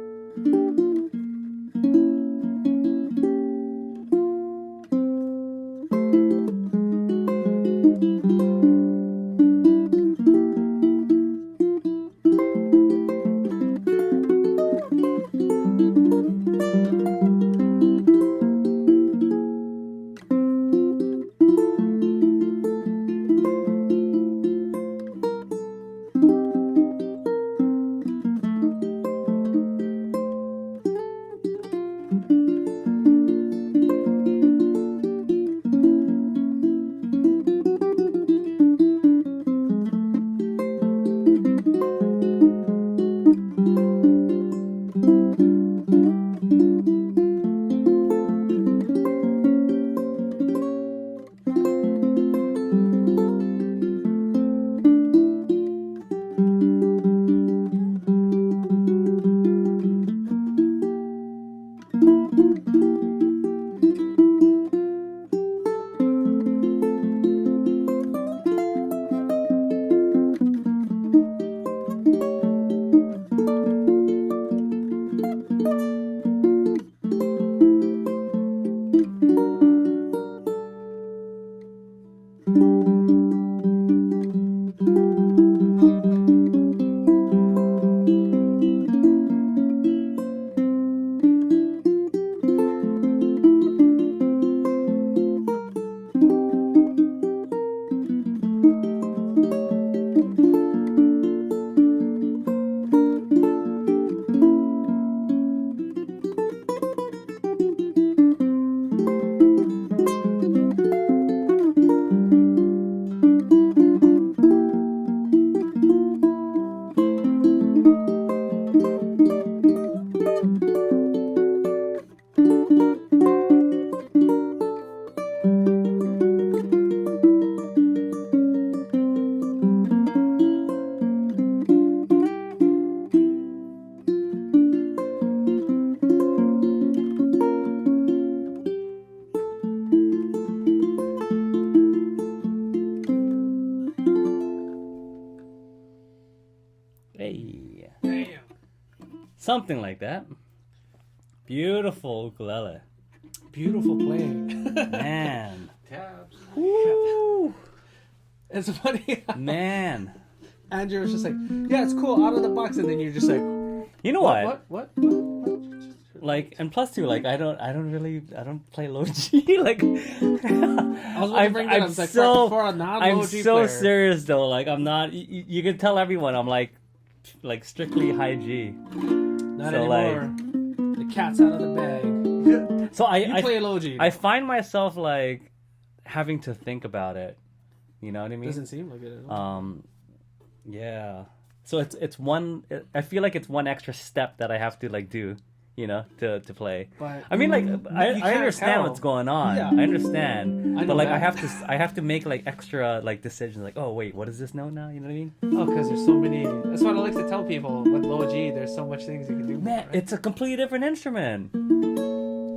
Hey. Damn. Something like that. Beautiful ukulele. Beautiful playing. Man. Tabs. Woo. It's funny. Man. Andrew was just like, yeah, it's cool, out of the box, and then you're just like, You know what? What? Like, and plus two, like I don't play low G. Like, I was going to bring that up. It's like, for a non-low I'm G so player. serious though. Like, I'm not. You can tell everyone I'm like strictly high G. Not So, anymore. The cat's out of the bag. So You play low G. I find myself like having to think about it. You know what I mean? Doesn't seem like it at all. Yeah. So it's one. I feel like it's one extra step that I have to like do. You know, to play. But I mean, like I can't understand tell. what's going on. Yeah. I understand. I know But like that. I have to make like extra like decisions. Like, oh wait, what is this note now? You know what I mean? Oh, because there's so many. That's what I like to tell people with low G. There's so much things you can do. Man, right? it's a completely different instrument.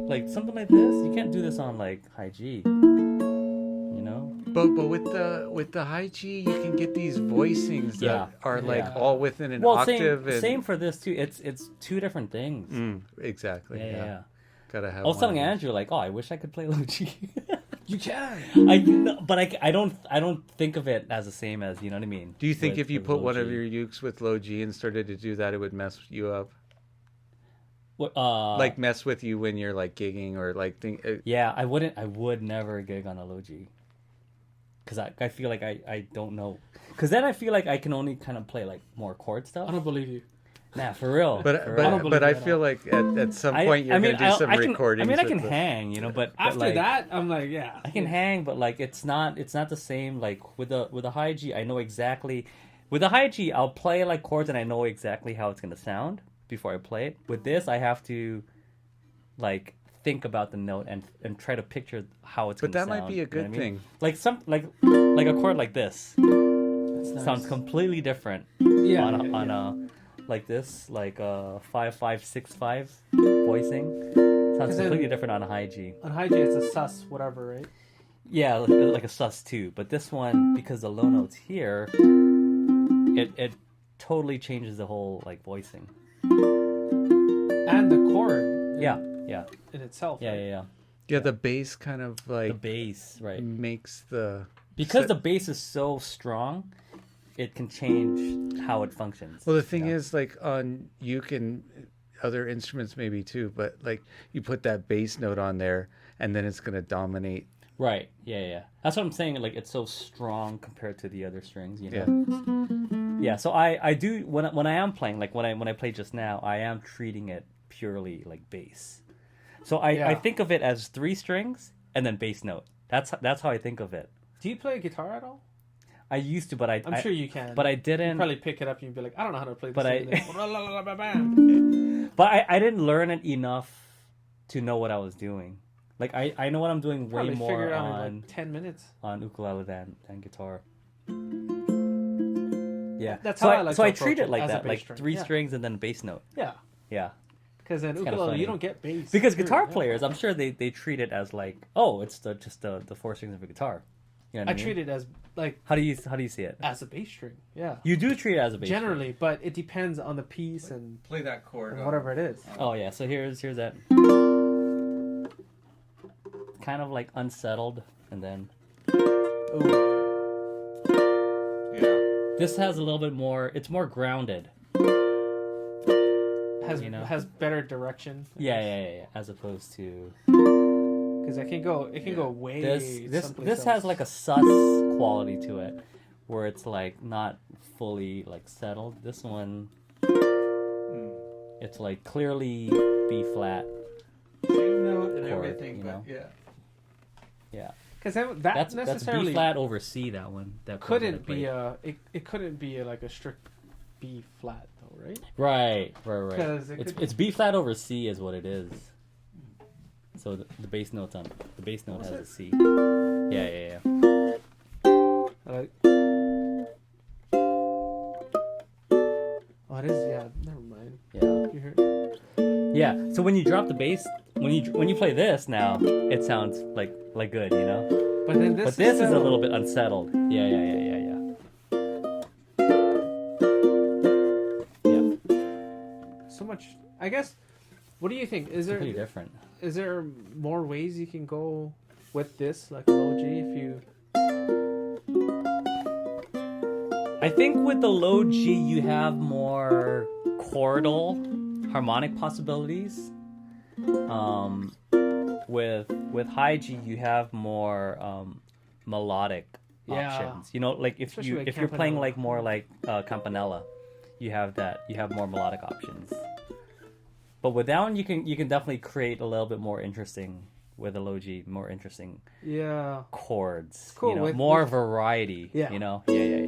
Like something like this, you can't do this on like high G. You know? But with the high G, you can get these voicings that Yeah. are like Yeah. all within an Well, octave. same for this too. It's two different things. Exactly. Yeah. Gotta have. I was one telling of these. Andrew like, oh, I wish I could play low G. You can. I don't think of it as the same as, you know what I mean. Do you think with- if you with put low one G. of your ukes with low G and started to do that, it would mess you up? What, Like mess with you when you're like gigging or like think. yeah, I would never gig on a low G. Because I feel like I don't know. Because then I feel like I can only kind of play like more chord stuff. I don't believe you. Nah, for real. But for but real. believe but I that at feel all. like at some point you're gonna do some recordings. I mean, I can with the- hang, you know, but After like, that, I'm like, yeah. I can hang, but like it's not the same. Like with a high G, I know exactly With the high G, I'll play like chords and I know exactly how it's gonna sound before I play it. With this, I have to like think about the note and try to picture how it's But gonna that sound. might be a you know good what I mean? thing. Like like a chord like this That's nice. sounds completely different Yeah, on yeah, on yeah. like this, like a 5-5-6-5 voicing. Sounds then- completely different on a high G. On high G, it's a sus, whatever, right? Yeah, like a sus too. But this one, because the low note's here, it totally changes the whole like voicing. And the chord. Yeah, in- yeah, In itself. yeah, right? yeah, yeah. Yeah, the bass kind of The like bass, right? makes the Because the bass is so strong, it can change how it functions. well. The thing you know? is, like on uke and other instruments maybe too, but like you put that bass note on there, and then it's gonna dominate. Right? Yeah, yeah. That's what I'm saying. Like it's so strong compared to the other strings. You know? Yeah. Yeah. So I do when I am playing, like when I played just now, I am treating it purely like bass. So I Yeah. think of it as 3 strings and then bass note. That's how I think of it. Do you play guitar at all? I used to, but I'm sure you can. but I You didn't. probably pick it up and you'd be like, I don't know how to play this. But I- I... But I didn't learn it enough to know what I was doing. Like I know what I'm doing way Probably more figure it out in on like 10 minutes. ukulele than guitar. Yeah, That's so how I I like so to I treat approach it it, like as a that, bass like string. 3 Yeah. strings and then a bass note. Yeah. Yeah, Because in kinda ukulele, funny. you don't get bass. because period, guitar yeah. players, I'm sure they treat it as like, oh, it's just the 4 strings of a guitar. You know what I I mean? treat it as like How do you see it? as a bass string. Yeah. You do treat it as a bass string. Generally, but it depends on the piece and Play that chord. whatever it is. Oh yeah, so here's that. Kind of like unsettled, and then Ooh. Yeah. this has a little bit more. It's more grounded. Has You know. has better direction. Yeah. As opposed to Because it can go way. this someplace has else. like a sus quality to it, where it's like not fully like settled. This one, it's like clearly B flat. Same note and Chord, everything, you but know. yeah. Yeah, Because that that's necessarily B flat over C. That one that chord that I couldn't be played. it couldn't be like a strict B flat though, right? Right. 'Cause it It's B flat over C is what it is. So the bass note's on the bass note Was has it? a C. Yeah. Like, oh, it is. Yeah, never mind. Yeah. You heard? Yeah. So when you drop the bass, when you play this now, it sounds like good, you know. But then this. But this is a settled. little bit unsettled. Yeah. So much. I guess. What do you think? Is there Pretty different. is there more ways you can go with this, like a low G, if you? I think with the low G, you have more chordal harmonic possibilities. With high G, you have more melodic Yeah. options. You know, like Especially with if you're playing campanella. like more like campanella, you have more melodic options. But with that one, you can definitely create a little bit more interesting with a low G, more interesting Yeah. chords. Cool, You know, with- more with- variety. Yeah. You know, yeah.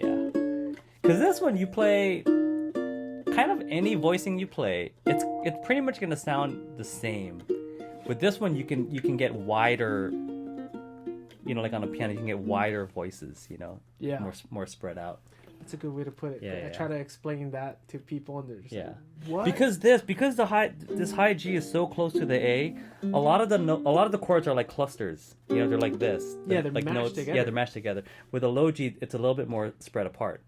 Because this one you play, kind of any voicing you play, it's pretty much gonna sound the same. With this one, you can get wider. You know, like on a piano, you can get wider voices. You know, Yeah. more spread out. That's a good way to put it. Yeah, I try to explain that to people, and they're just Yeah. like, what? Because this high G is so close to the A, a lot of the chords are like clusters. You know, they're like this. Yeah, they're like mashed notes. together. Yeah, they're mashed together. With a low G, it's a little bit more spread apart.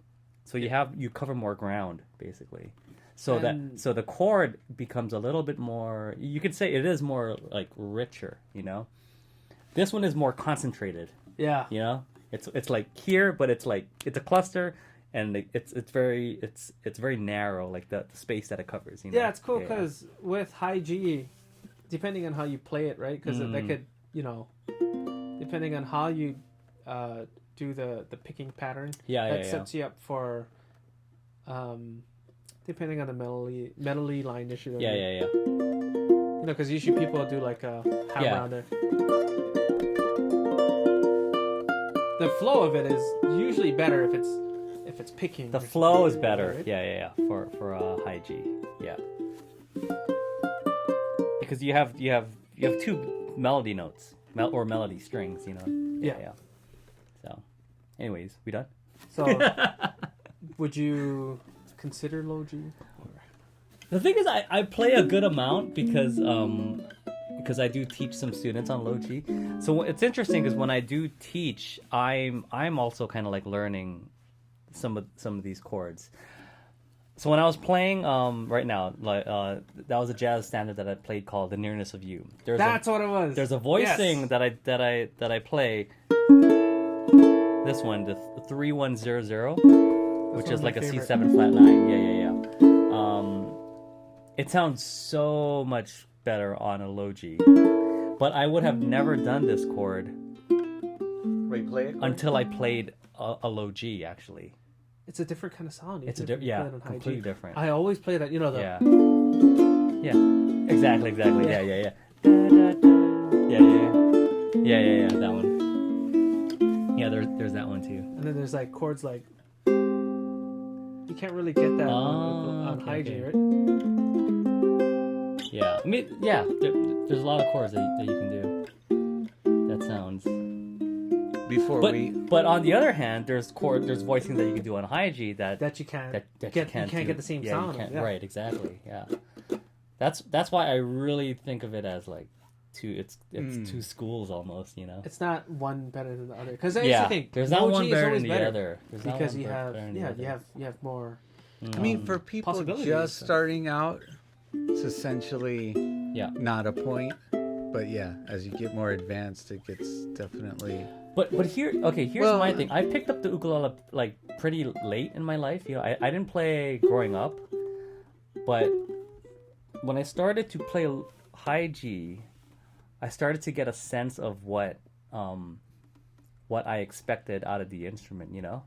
So you cover more ground basically. So And- the chord becomes a little bit more. You could say it is more like richer. You know, this one is more concentrated. yeah. You know, it's like here, but it's like it's a cluster. And it's very narrow, like the space that it covers. You know? Yeah, it's cool because with high G, depending on how you play it, right? Because that could, depending on how you do the picking pattern, that sets you up for, depending on the melody line issue. Yeah. You know, because usually people do like a hammer Yeah. on there. The flow of it is usually better if it's if it's picking. The or flow something, is better. right? Yeah. For high G. Yeah. Because you have two melody notes or melody strings, you know. Yeah. So, anyways, we done? So, would you consider low G? The thing is, I play a good amount because I do teach some students on low G. So it's interesting because when I do teach, I'm also kind of like learning some of these chords. So when I was playing right now, like that was a jazz standard that I played called "The Nearness of You." That's what it was. There's a voicing Yes. that I play. This one, the 3100, which is like a favorite. C7 flat 9. Yeah. It sounds so much better on a low G. But I would have never done this chord Wait, play it. until I played a low G, actually. It's a different kind of sound. It's even if you play it on high completely G. different. I always play that. You know the. Yeah. Exactly. Yeah. Yeah. That one. Yeah, there's that one too. And then there's like chords like. You can't really get that on okay, high G, okay. right? Yeah, I mean, yeah. There's a lot of chords that you can do. That sounds. But on the other hand, there's voicing that you can do on high G that You can't that get. you can't get do. the same Yeah, sound. you can't, Yeah. Right, exactly. Yeah, that's why I really think of it as like it's two schools almost. You know. It's not one better than the other because I used Yeah, to think there's not low one G is better always than the better other. There's not because one you better have than the you other. have more. I mean, for people possibilities. just starting out, it's essentially Yeah. not a point. But yeah, as you get more advanced, it gets definitely. But here's Well- my thing. I picked up the ukulele like pretty late in my life. You know, I didn't play growing up, but when I started to play high G, I started to get a sense of what I expected out of the instrument. You know,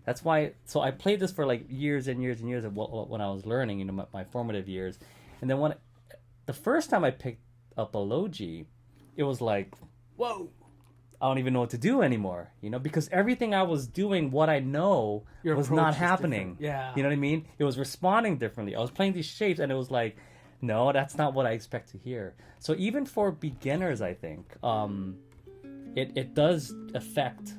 that's why. So I played this for like years and years and years when I was learning. You know, my formative years, and then the first time I picked up a low G, it was like, whoa. I don't even know what to do anymore, you know, because everything I was doing, what I know, Your was approach not is happening. different. Yeah. You know what I mean? It was responding differently. I was playing these shapes and it was like, no, that's not what I expect to hear. So even for beginners, I think, it does affect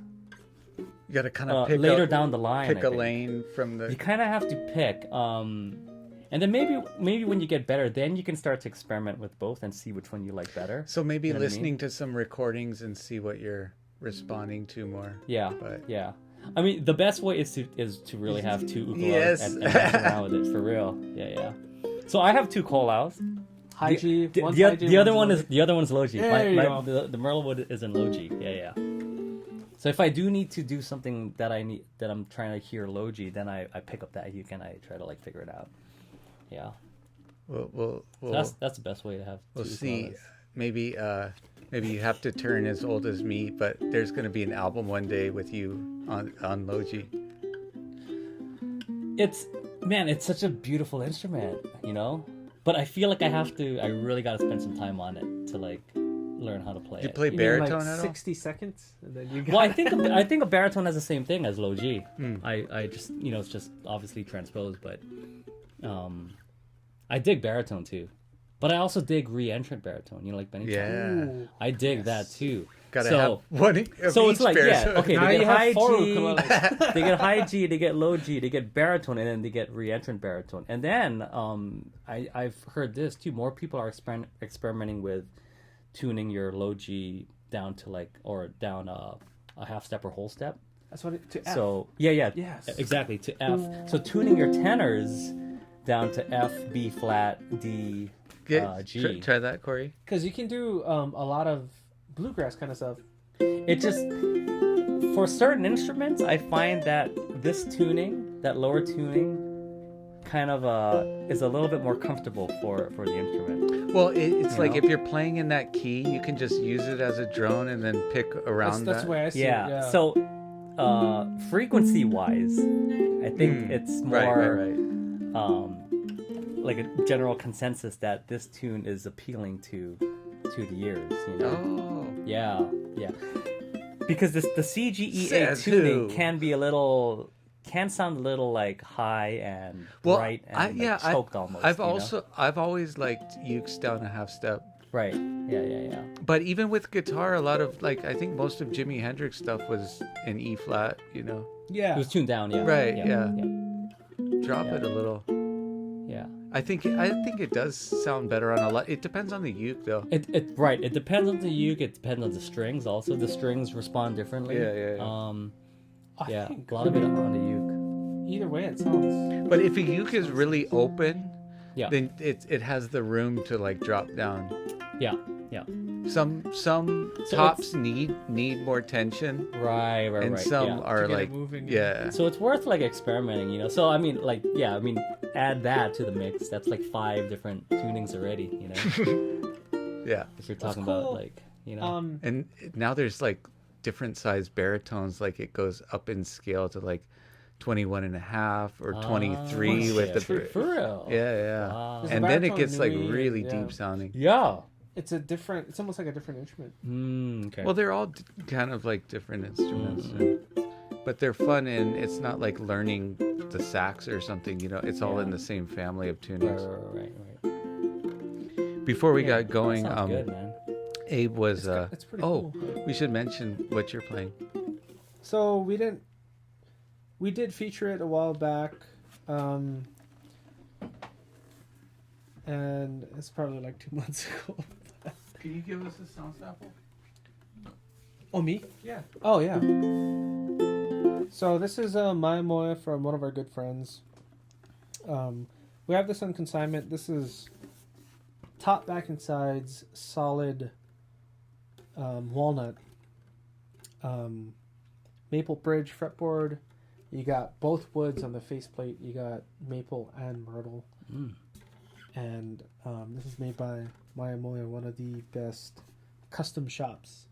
You got to kind of pick later down the line. pick I a think. lane from the. You kind of have to pick. And then maybe when you get better, then you can start to experiment with both and see which one you like better. So maybe You know what I listening to some recordings and see what you're responding to more. Yeah, But yeah. I mean, the best way is to really have two ukuleles Yes. and mess around with it for real. Yeah. So I have two Ko'olaus. High G. The One's high G, other one's one low is low G. There you go. The Myrtlewood is in low G. Yeah. So if I do need to do something that I'm trying to hear low G, then I pick up that uke and I try to like figure it out. Yeah. we'll That's the best way to have. we'll two see. ukuleles. Maybe you have to turn as old as me, but there's going to be an album one day with you on Logi. It's such a beautiful instrument, you know. But I feel like I really got to spend some time on it to like learn how to play You it. play You mean baritone like at all? 60 seconds, and then you got. Well, I think a baritone has the same thing as low G. I just it's just obviously transposed, but I dig baritone too. But I also dig re-entrant baritone, you know, like Benny. Yeah. Ooh. I dig that too. Gotta So- have one of So each it's like, baritone. yeah, okay, Now they you get have high four G, ukuleles. they get high G, they get low G, they get baritone, and then they get re-entrant baritone. And then I've heard this too. More people are experimenting with tuning your low G down to like, or down a half step or whole step. That's what to F. So yeah, Yes. exactly, to F. So tuning your tenors down to F, B flat, D, G. Try that, Corey. Because you can do a lot of bluegrass kind of stuff. It just, for certain instruments, I find that this tuning, that lower tuning, kind of is a little bit more comfortable for the instrument. Well, it's You like know? if you're playing in that key, you can just use it as a drone and then pick around That's the way I see Yeah. it. Yeah. So, frequency wise, I think it's more Right. like a general consensus that this tune is appealing to the ears. You know. Oh. Yeah. Because the CGEA Says tuning who? can be a little can sound a little like high and Well, bright and like, choked almost. I've you know? also I've always liked ukes down a half step. Right. Yeah. But even with guitar, a lot of like I think most of Jimi Hendrix stuff was in E flat. You know, Yeah. It was tuned down. Yeah. Right, Yeah. drop it a little. Yeah. I think it does sound better on a lot. It depends on the uke though. It right. It depends on the uke. It depends on the strings. Also, the strings respond differently. Yeah. I think A lot of it on the uke. either way it sounds. But if a uke is really open, Yeah. then it has the room to like drop down. Yeah. Some tops need more tension, Right. and some yeah. are get it like moving, yeah. So it's worth like experimenting, you know. So I mean, add that to the mix. That's like 5 different tunings already, you know. Yeah. If you're talking cool. about like, you know. And now there's like different size baritones, like it goes up in scale to like 21 and a half or 23 with the for real. yeah. Wow. There's And then it baritone gets like nui, really yeah. deep sounding. Yeah. It's almost like a different instrument. Okay. Well, they're all kind of like different instruments, but they're fun, and it's not like learning the sax or something. You know, it's all in the same family of tunings. right. Before we Yeah, got going, that sounds good, man. Abe was. It's pretty cool. We should mention what you're playing. So we did feature it a while back, and it's probably like 2 months ago. Can you give us a sound sample? Oh, me? Yeah. Oh, yeah. So this is Mya Moe from one of our good friends. We have this on consignment. This is top, back, and sides, solid walnut. Maple bridge fretboard. You got both woods on the faceplate. You got maple and myrtle. And this is made by Mya Moe, one of the best custom shops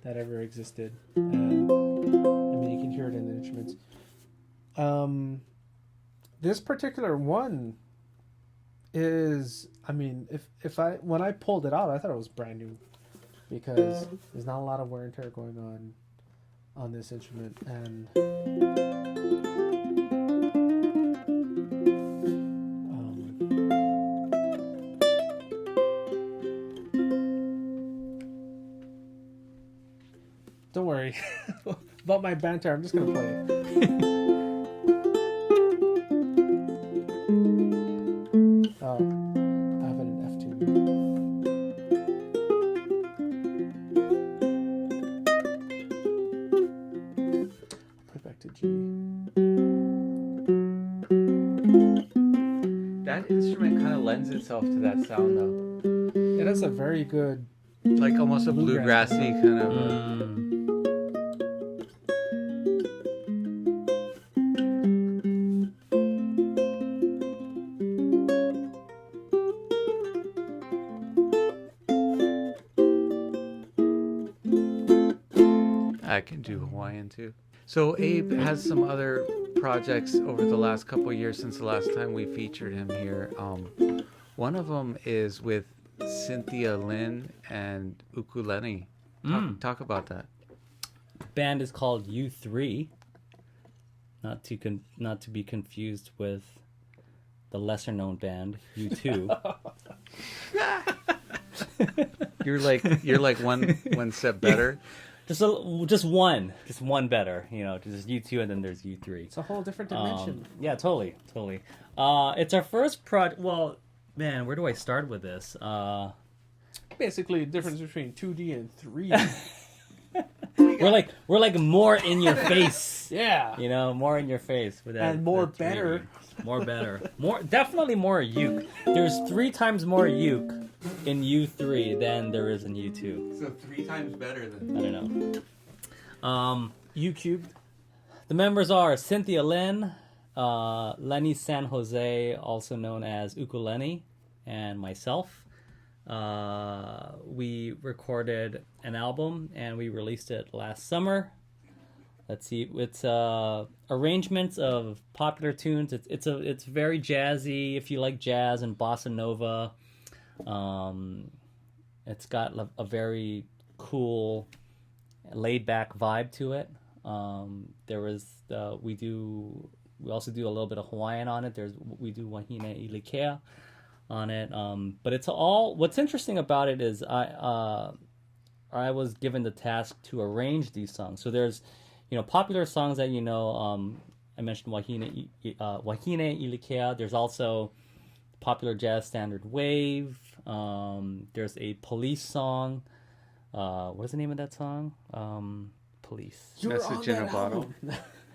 that ever existed. And I mean, you can hear it in the instruments. This particular one is, I mean, when I pulled it out, I thought it was brand new because there's not a lot of wear and tear going on this instrument. And don't worry about my banter. I'm just gonna play it. Oh, I have it in F tune. Put it back to G. That instrument kind of lends itself to that sound, though. It has a very good. Like almost a Bluegrass. bluegrassy kind of. I can do Hawaiian too. So Abe has some other projects over the last couple of years since the last time we featured him here. One of them is with Cynthia Lynn and ukulele. Talk about that. Band is called U3. Not to be confused with the lesser known band U2. You're like one step better. Just one better, you know. Just U2 and then there's U3. It's a whole different dimension. Yeah, totally. It's our first project. Well, man, where do I start with this? Basically, the difference between 2D and 3D. We're like more in your face. Yeah. You know, more in your face with that. And more that 3D. better. More better. Definitely more uke. There's 3 times more uke in U3 than there is in U2. So 3 times better than. I don't know. U cubed. The members are Cynthia Lynn, Lenny San Jose, also known as Ukulele, and myself. We recorded an album and we released it last summer. Let's see, it's arrangements of popular tunes. It's very jazzy. If you like jazz and bossa nova, it's got a very cool, laid back vibe to it. There was we also do a little bit of Hawaiian on it. We do Wahine Ilikea on it. But it's all, what's interesting about it is I was given the task to arrange these songs. So there's, popular songs that I mentioned Wahine Ilikea. There's also popular jazz standard wave. There's a Police song. What is the name of that song? Police. Message in a bottle.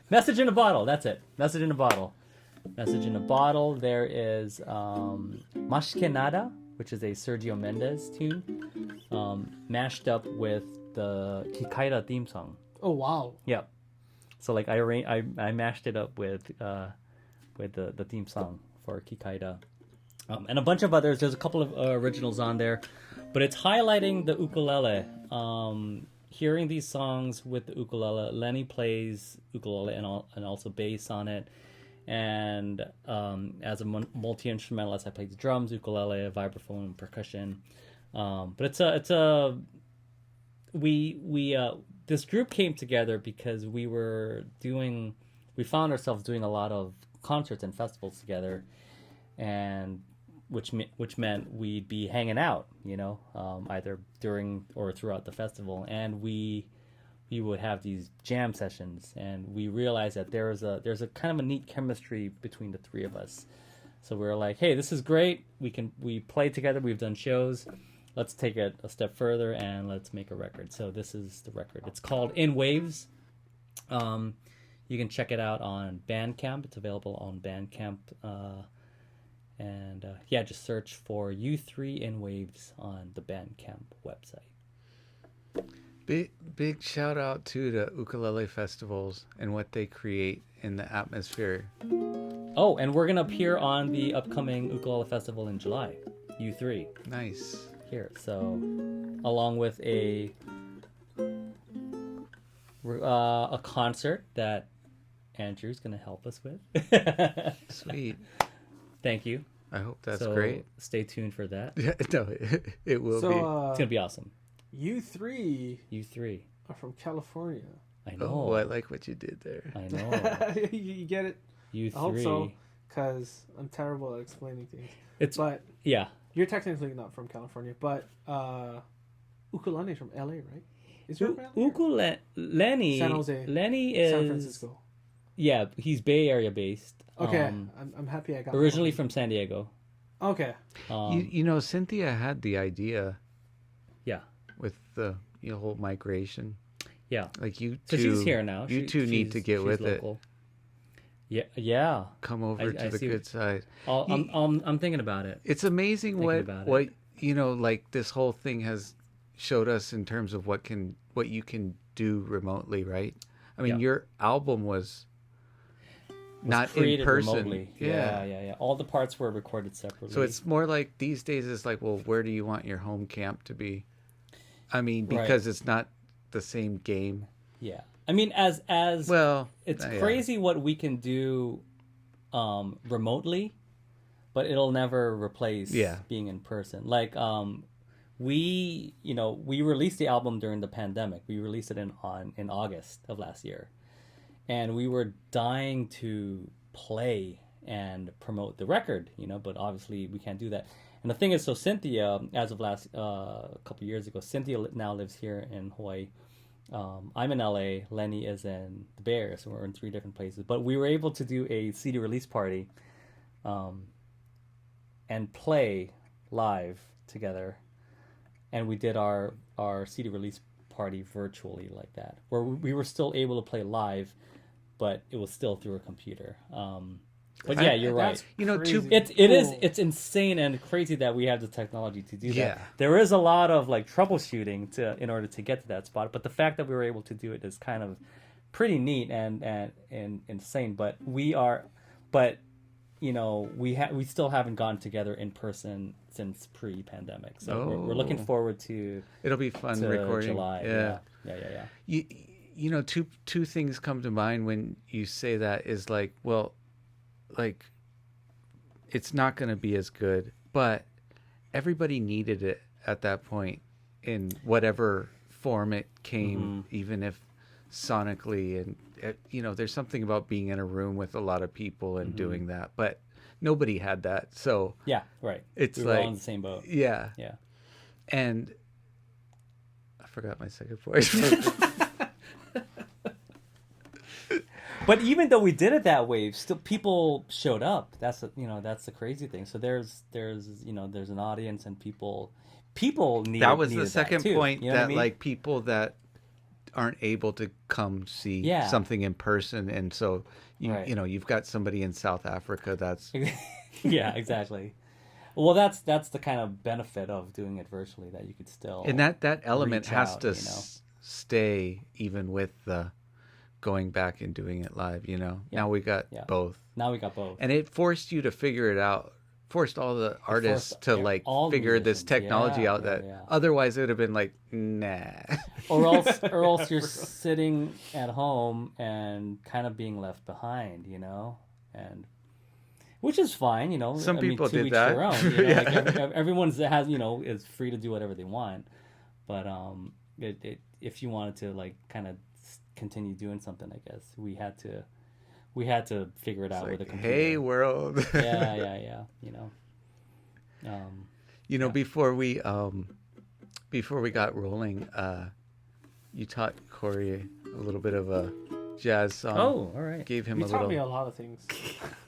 Message in a Bottle. That's it. Message in a Bottle. Message in a Bottle. There is Mashkenada, which is a Sergio Mendes tune, mashed up with the Kikaira theme song. Oh wow. Yep. So like I mashed it up with the theme song for Kikaira. And a bunch of others. There's a couple of originals on there, but it's highlighting the ukulele. Hearing these songs with the ukulele, Lenny plays ukulele and also bass on it. And as a multi-instrumentalist, I play the drums, ukulele, vibraphone, and percussion. But this group came together because we found ourselves doing a lot of concerts and festivals together, and which meant we'd be hanging out, either during or throughout the festival, and we would have these jam sessions, and we realized that there's a kind of a neat chemistry between the three of us. So we were like, hey, this is great. We play together. We've done shows. Let's take it a step further and let's make a record. So this is the record. It's called In Waves. You can check it out on Bandcamp. It's available on Bandcamp. Just search for U3 In Waves on the Bandcamp website. Big shout out to the ukulele festivals and what they create in the atmosphere. Oh, and we're gonna appear on the upcoming ukulele festival in July, U3. Nice. Here, so along with a concert that Andrew's gonna help us with. Sweet. Thank you. I hope that's So great. Stay tuned for that. Yeah, no, it will be. It's gonna be awesome. U3 U3. are from California. I know. Oh, I like what you did there. I know. You get it? U3. I hope so, because I'm terrible at explaining things. But yeah, you're technically not from California, but ukulele is from LA, right? Is it from LA? Lenny. San Jose. Lenny is San Francisco. Yeah, he's Bay Area based. Okay, I'm happy I got originally from San Diego. Okay. Cynthia had the idea. Yeah. With the whole migration. Yeah. Like you two. So she's here now. You two need to get with local. It. Yeah. Come over to the good side. I'm thinking about it. It's amazing what like this whole thing has showed us in terms of what you can do remotely, right? I mean, your album was not in person. Remotely. Yeah. All the parts were recorded separately. So it's more like these days it's like, well, where do you want your home camp to be? I mean, because it's not the same game. Yeah. I mean, as well, it's crazy what we can do remotely, but it'll never replace being in person. Like we released the album during the pandemic. We released it in August of last year. And we were dying to play and promote the record, but obviously we can't do that. And the thing is, so Cynthia, as of last couple of years ago, Cynthia now lives here in Hawaii. I'm in LA. Lenny is in the Bay Area, so we're in 3 different places. But we were able to do a CD release party and play live together. And we did our CD release party virtually like that, where we were still able to play live, but it was still through a computer. But yeah, you're right. It's insane and crazy that we have the technology to do that. There is a lot of like troubleshooting in order to get to that spot, but the fact that we were able to do it is kind of pretty neat and insane. But we still haven't gone together in person since pre-pandemic. So we're looking forward to. It'll be fun recording July. Yeah. Two things come to mind when you say that is like, well, like it's not going to be as good, but everybody needed it at that point in whatever form it came, even if sonically, and there's something about being in a room with a lot of people and doing that, but nobody had that. So Yeah, right. it's We were like all in the same boat. yeah, Yeah. and I forgot my second point. But even though we did it that way, still people showed up. That's the crazy thing. So there's an audience, and people need That was the needed second too. point, You know what that I mean? like people that aren't able to come see Yeah. something in person, and so Right. you've got somebody in South Africa that's Yeah, exactly. Well, that's the kind of benefit of doing it virtually, that you could still and that element reach has out, to stay even with the going back and doing it live. Now we got both, Now we got both. and it forced you to figure it out. Forced all the artists to like all the figure this musicians. technology Yeah, out yeah, that yeah. otherwise it would have been like, nah. or else you're sitting at home and kind of being left behind, and which is fine, Some people to did each that. their own, Yeah. like everyone's is free to do whatever they want, but if you wanted to like kind of continue doing something, I guess we had to figure it out with a computer. Hey world. yeah. Before we got rolling, you taught Corey a little bit of a jazz song. Oh, all right. Gave him You a taught me a little lot of things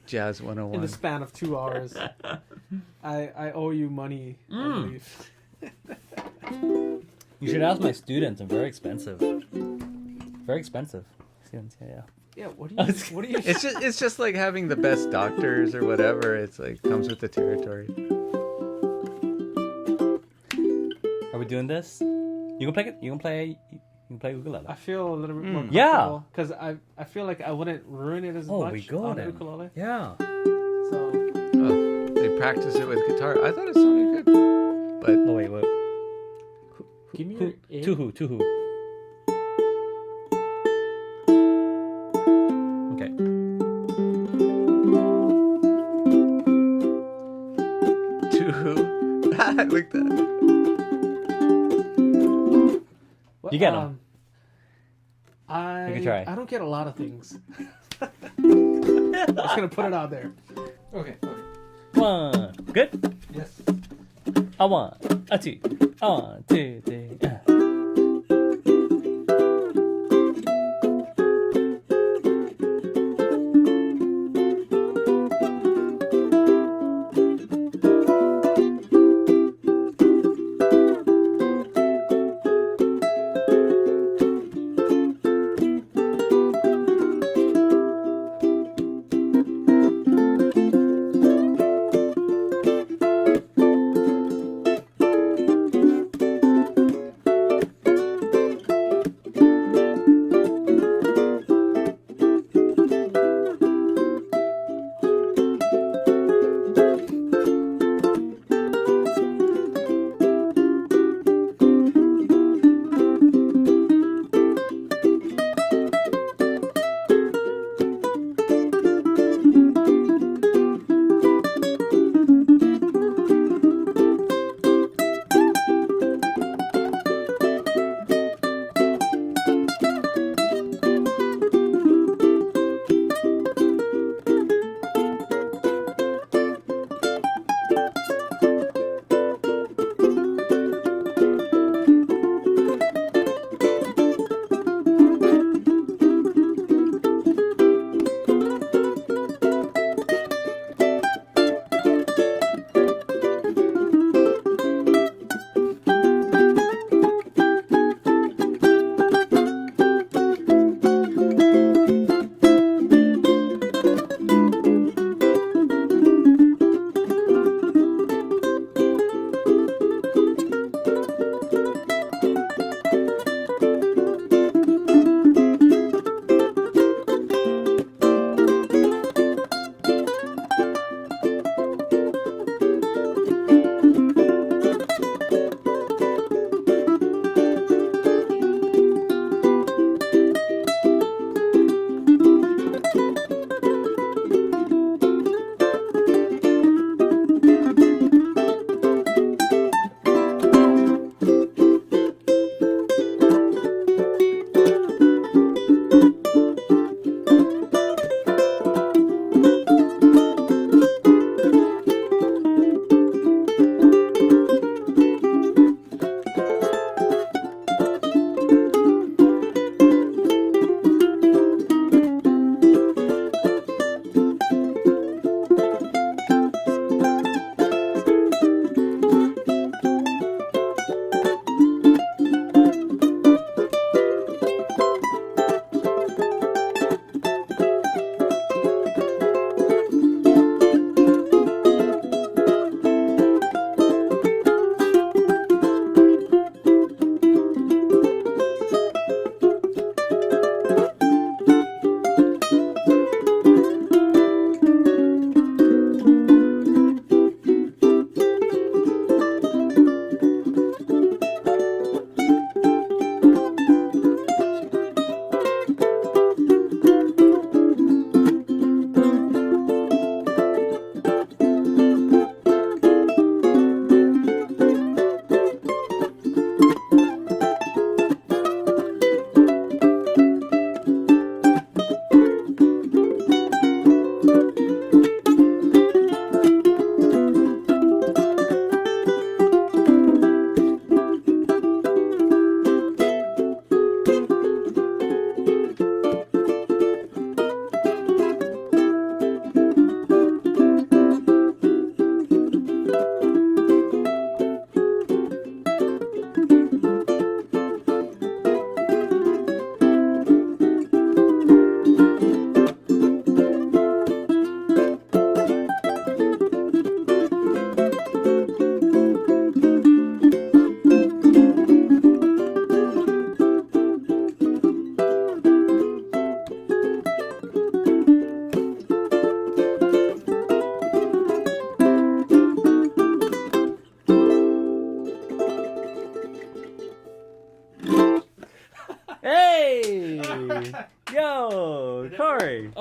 jazz in 101. the span of 2 hours. I owe you money, I believe. You should ask my students. I'm very expensive. Very expensive. Students, yeah. Yeah, what do you It's just like having the best doctors or whatever. It's like comes with the territory. Are we doing this? You can play it. You can play ukulele. I feel a little bit more Yeah. comfortable because I feel like I wouldn't ruin it as much we go on the then. ukulele. Yeah. So Oh, they practice it with guitar. I thought it sounded good, but Oh wait. give me your A. To who? Okay. to who? I like that. Well, You get 'em. I You can try. I don't get a lot of things. I'm just gonna put it out there. Okay. One. Good. Yes. A one. A two. A 1, 2, 3.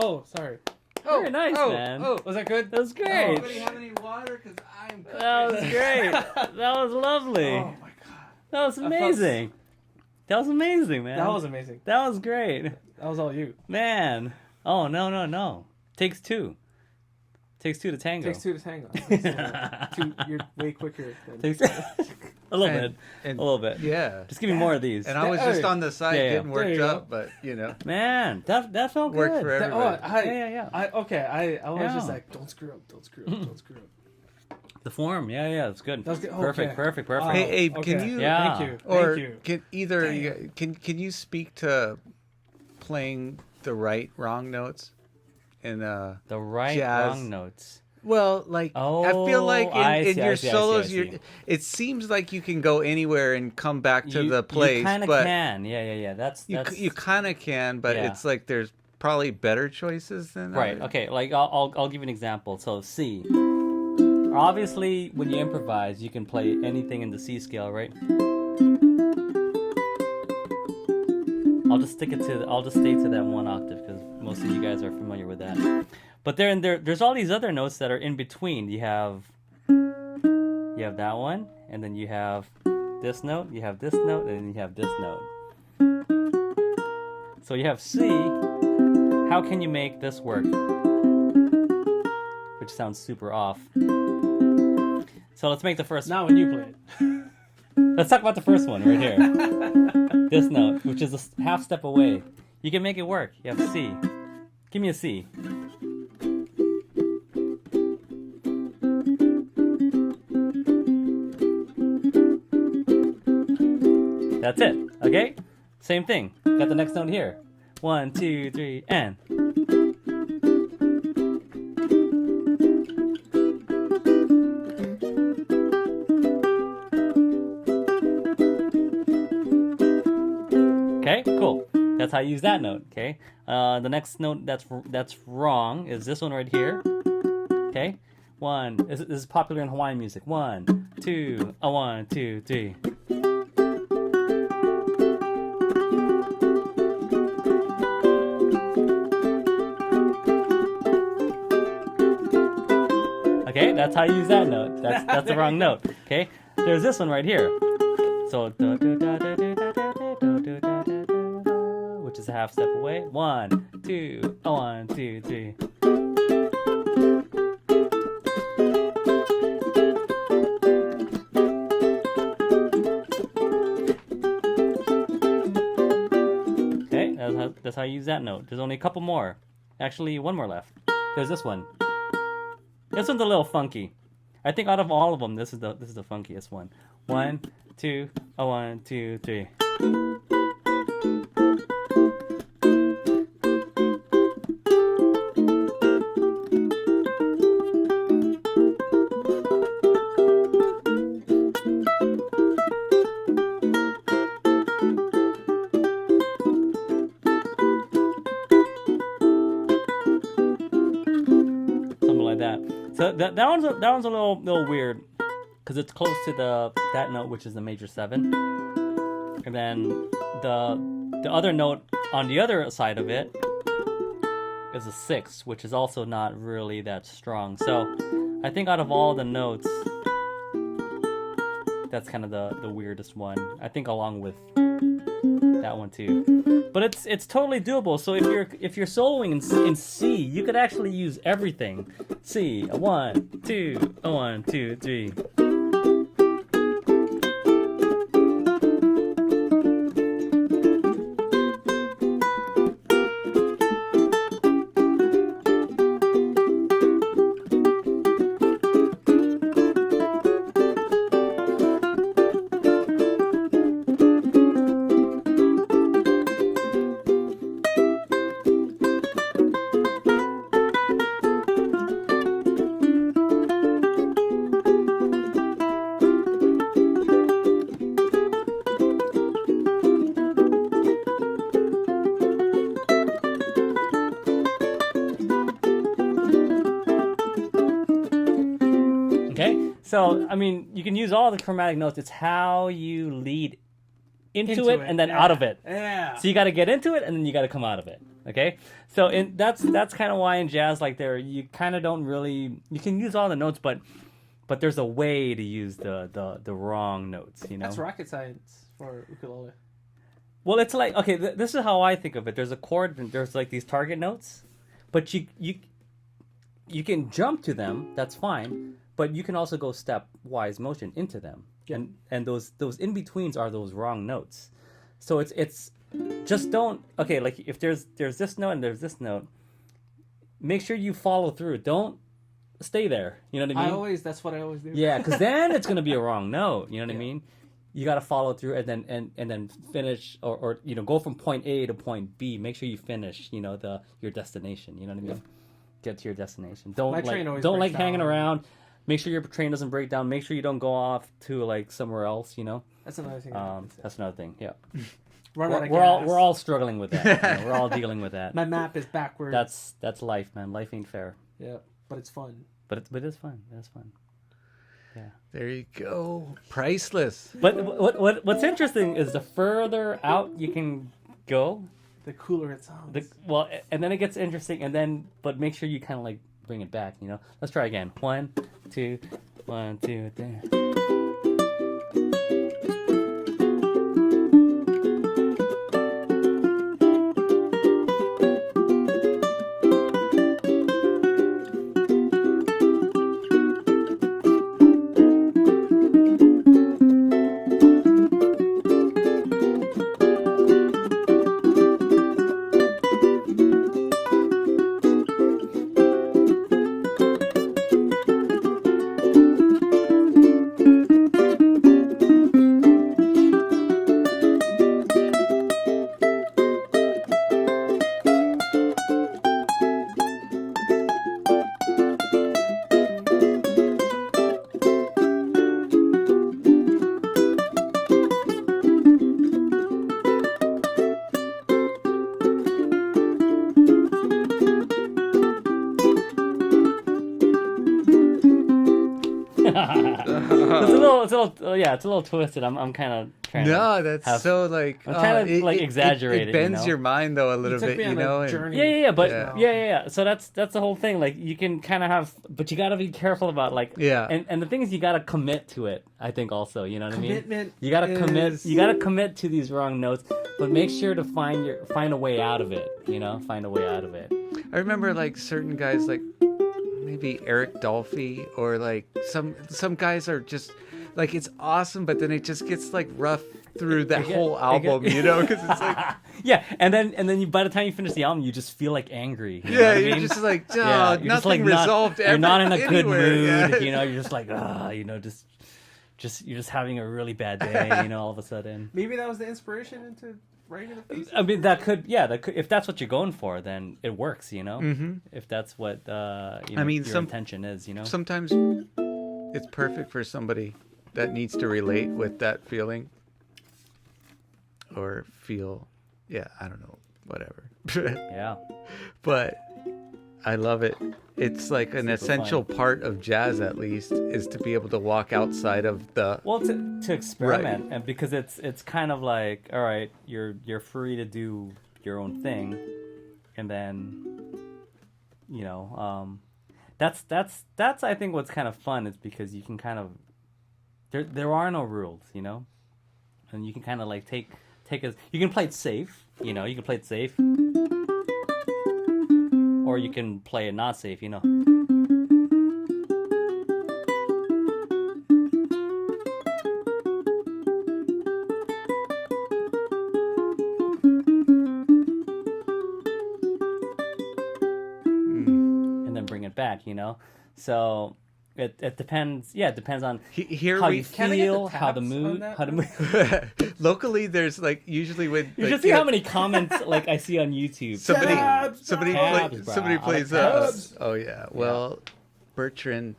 Oh, sorry. Very nice, man. Oh, was that good? That was great. Anybody have any water? Because I'm. That was great. That was lovely. Oh my god. That was amazing. That was amazing, man. That was amazing. That was great. That was all you. Man. Oh, no. Takes two. Takes two to tango. Takes two to tango. You're way quicker than... Takes a little bit. A little bit. Yeah. Just give me more of these. And I was just on the side Yeah. getting There worked you go. up, but you know, Man, that felt worked good. for everybody. Yeah. I was Yeah. just like, don't screw up, don't screw up, don't screw up. The form, yeah, it's good. That was good. Oh, Perfect. okay. Hey, Abe, Okay. can you? Yeah. Thank you. Or Thank you. can either can you speak to playing the right wrong notes in The right jazz? wrong notes. Well, like I feel like I in see, your I see. solos, it seems like you can go anywhere and come back to the place, You kind of but can. Yeah. That's you kind of can, but Yeah. it's like there's probably better choices than right. others. Okay, like I'll give you an example. So C. Obviously, when you improvise, you can play anything in the C scale, right? I'll just stay to that one octave because most of you guys are familiar with that. But there's all these other notes that are in between. You have that one, and then you have this note, you have this note, and then you have this note. So you have C. How can you make this work? Which sounds super off. So let's make the first. Now when you play it. Let's talk about the first one right here. This note, which is a half step away. You can make it work. You have C. Give me a C. That's it. Okay? Same thing. Got the next note here. 1, 2, 3, and. Okay, cool. That's how you use that note. Okay. The next note that's wrong is this one right here. Okay. This is popular in Hawaiian music. 1, 2, 1, 2, 3. Okay, that's how you use that note. That's the wrong note. Okay. There's this one right here. So which is a half step away. 1, 2, 1, 2, 3. Okay, that's how you use that note. There's only a couple more. Actually, one more left. There's this one. This one's a little funky. I think out of all of them, this is the funkiest one. 1, 2, 1, 2, 3. Something like that. So that one's a little weird because it's close to that note, which is the major 7, and then the other note on the other side of it is a 6, which is also not really that strong. So I think out of all the notes, that's kind of the weirdest one. I think along with that one too. But it's totally doable. So if you're soloing in C, you could actually use everything. C, 1, 2, 1, 2, 3. Okay, so I mean, you can use all the chromatic notes. It's how you lead into it and then out of it. Yeah. So you got to get into it and then you got to come out of it. Okay, so that's kind of why in jazz, like you kind of don't really, you can use all the notes, but there's a way to use the wrong notes. You know, That's rocket science for ukulele. well, it's like, okay, this is how I think of it. There's a chord, and there's like these target notes, but you can jump to them. That's fine, but you can also go stepwise motion into them, and those in betweens are those wrong notes. So it's just don't, okay, like if there's this note and there's this note, make sure you follow through. Don't stay there. You know what I mean? That's what I always do. Yeah, because then it's gonna be a wrong note. You know what I mean? You got to follow through and then finish, or you know, go from point A to point B. Make sure you finish, you know, your destination. You know what I mean? Get to your destination. Don't like hanging around. Make sure your train doesn't break down. Make sure you don't go off to like somewhere else. You know. That's another thing. That's another thing. Yeah. We're all struggling with that. You know, we're all dealing with that. My map is backwards. That's life, man. Life ain't fair. Yeah, but it's fun. But it's fun. It's fun. Yeah. There you go. Priceless. But what's interesting is the further out you can go, the cooler it sounds. And then it gets interesting, but make sure you kind of like bring it back. You know. Let's try again. 1, 2, 1, 2, 3. It's a little twisted. I'm kind of trying. No, that's so like. I'm trying to like exaggerate it. It bends you know? your mind though a little bit, you know. Yeah. But yeah. So that's the whole thing. Like you can kind of have, but you got to be careful about like. Yeah. And the thing is, you got to commit to it. I think also, you know what I mean. Commitment. You got to commit. You got to commit to these wrong notes, but make sure to find a way out of it. You know, find a way out of it. I remember like certain guys like maybe Eric Dolphy or like some guys are just. Like it's awesome, but then it just gets like rough through the whole album, you know, because it's like yeah, and then you by the time you finish the album, you just feel like angry. You know yeah, what you're I mean? just like oh, yeah, nothing just like resolved. You're not in a good anywhere, mood. Yeah. You know, you're just like you know, just you're just having a really bad day. You know, all of a sudden. Maybe that was the inspiration into writing the piece. I mean, that could if that's what you're going for, then it works. You know, if that's what you know, I mean, your intention is. You know, sometimes it's perfect for somebody that needs to relate with that feeling or feel I don't know, whatever. yeah, but I love it. It's like an essential fun. part of jazz, at least, is to be able to walk outside of the to experiment. Right. And because it's kind of like, all right, you're free to do your own thing, and then you know that's I think what's kind of fun is because you can kind of there are no rules, you know, and you can kind of like take you can play it safe, you know, you can play it safe, or you can play it not safe, you know. And then bring it back, you know. So it depends. Yeah, it depends on how you feel, how the mood, how to move. Locally, there's like usually when you should see how many comments like I see on YouTube. Somebody plays. Oh yeah. Well, Bertrand,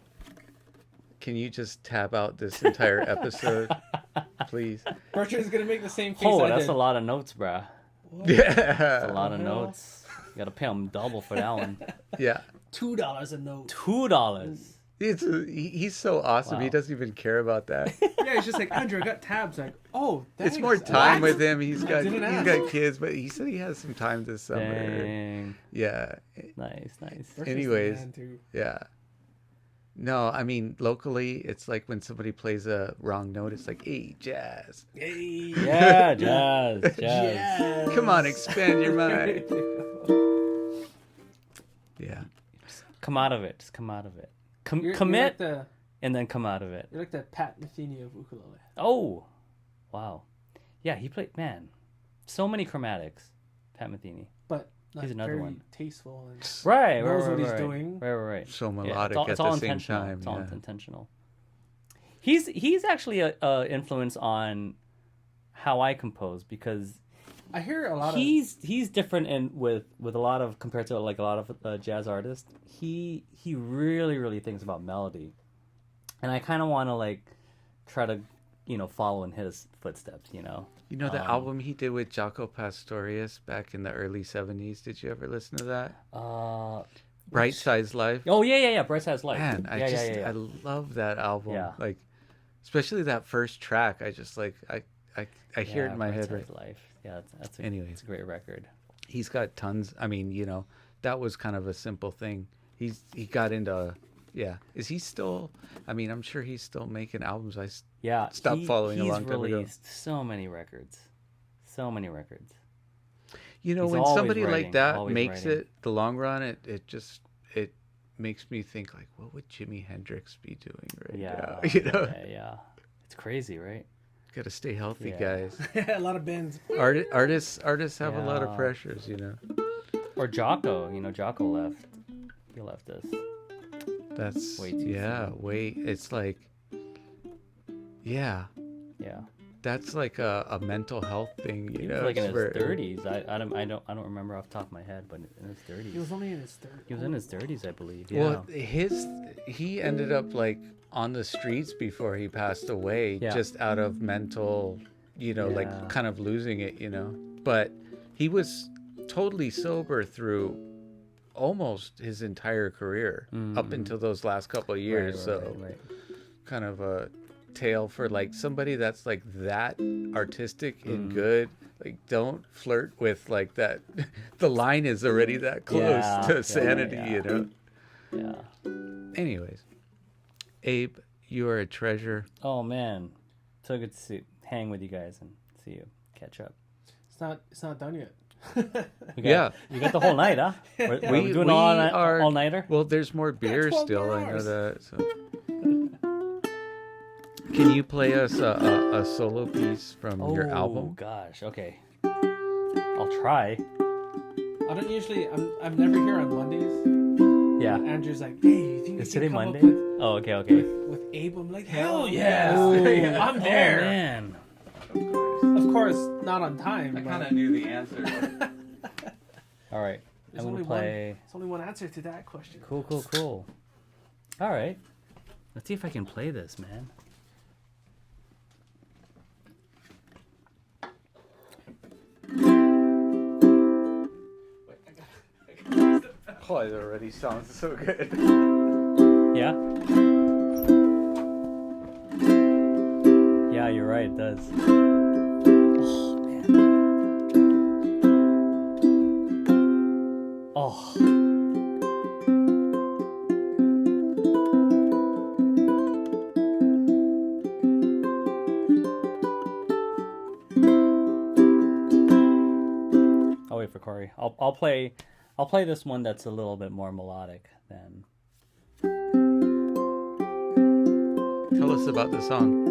can you just tab out this entire episode, please? Bertrand's gonna make the same face. Oh, that's a lot of notes, bruh. Yeah, that's a lot of notes. You gotta pay him double for that one. Yeah. $2 a note. $2. He's so awesome. Wow. He doesn't even care about that. Yeah, it's just like, Andrew, I got tabs. Like, oh, It's thanks. more time What? with him. He's got didn't ask. kids, but he said he has some time this summer. Dang. Yeah. Nice. Breakfast the Anyways. man, too. Yeah. No, I mean locally, it's like when somebody plays a wrong note, it's like, "Hey, jazz, Hey. Yeah, jazz. Yes. come on, expand your mind." Yeah. Come out of it. Just come out of it. You're Commit like and then come out of it. you're like the Pat Metheny of ukulele. Oh, wow. Yeah, he played, man, so many chromatics. Pat Metheny. But like He's another very one. tasteful and Right, knows right, what he's right. doing. Right. So Yeah, melodic it's at all the same intentional. time. It's all Yeah. intentional. He's actually a influence on how I compose because I hear a lot he's different in with a lot of compared to like a lot of jazz artists. He really thinks about melody, and I kind of want to like try to follow in his footsteps. You know the album he did with Jaco Pastorius back in the early '70s. Did you ever listen to that? Bright Side's Life. Oh yeah, Bright Side's Life. Man, I yeah. love that album. Yeah. Like, especially that first track. I just like I hear it in my Bright head. Right. Side's Life. Yeah, that's Anyways. it's a great record. He's got tons. I mean, that was kind of a simple thing. He got into. Yeah. Is he still? I mean, I'm sure he's still making albums. Yeah, Stopped following a long time ago. He's released so many records. When always somebody writing, like that always makes writing. it the long run, it makes me think like, what would Jimi Hendrix be doing right now? Yeah. It's crazy, right? Got to stay healthy, Yeah. guys. a lot of bends. Artists have a lot of Yeah. pressures, Or Jocko, Jocko left. He left us. That's Way too soon. It's like, yeah, Yeah. that's like a mental health thing, He was like in it's his where- 30s. I don't remember off the top of my head, but in his 30s. He was only in his third. He was in his 30s, I believe. Yeah. Well, he ended up like on the streets before he passed away, Yeah. just out of mental, Yeah. like kind of losing it, But he was totally sober through almost his entire career up until those last couple of years. Right. Kind of a tale for like somebody that's like that artistic and good. Like, don't flirt with like that. The line is already that close to sanity, Yeah. Anyways, Abe, you are a treasure. Oh man, so good to hang with you guys and see you catch up. It's not done yet. We got the whole night, huh? We're doing we all nighter. Well, there's more beer 12 still. more I know hours. that. So. Can you play us a solo piece from your album? Oh gosh, okay. I'll try. I don't usually. I'm never here on Mondays. Yeah. Andrew's like, hey, you think Is we today can come Monday? up with, Oh, okay. with Abe? I'm like, hell yeah, Ooh. I'm there. Oh, man. Of course, not on time. I but kind of knew the answer. All right. there's I'm only gonna play. There's only one answer to that question. Cool. All right. Let's see if I can play this, man. Oh, it already sounds so good. Yeah. Yeah, you're right. It does. Oh man. Oh. I'll wait for Corey. I'll play this one that's a little bit more melodic than. Tell us about the song.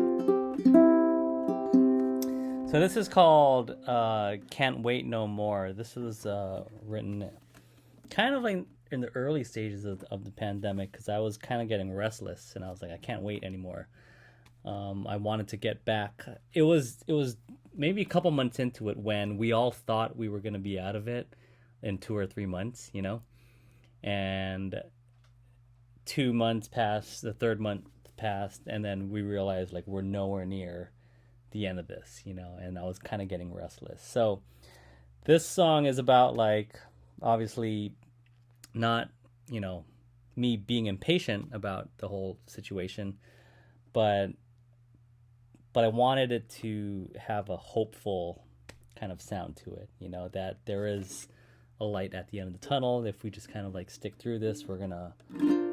So this is called Can't Wait No More. This was written kind of like in the early stages of the pandemic because I was kind of getting restless and I was like, I can't wait anymore. I wanted to get back. It was maybe a couple months into it when we all thought we were going to be out of it in 2 or 3 months, and 2 months passed, the third month passed, and then we realized like we're nowhere near the end of this, and I was kind of getting restless. So this song is about like obviously not, me being impatient about the whole situation, but I wanted it to have a hopeful kind of sound to it, you know, that there is a light at the end of the tunnel. If we just kind of like stick through this, we're gonna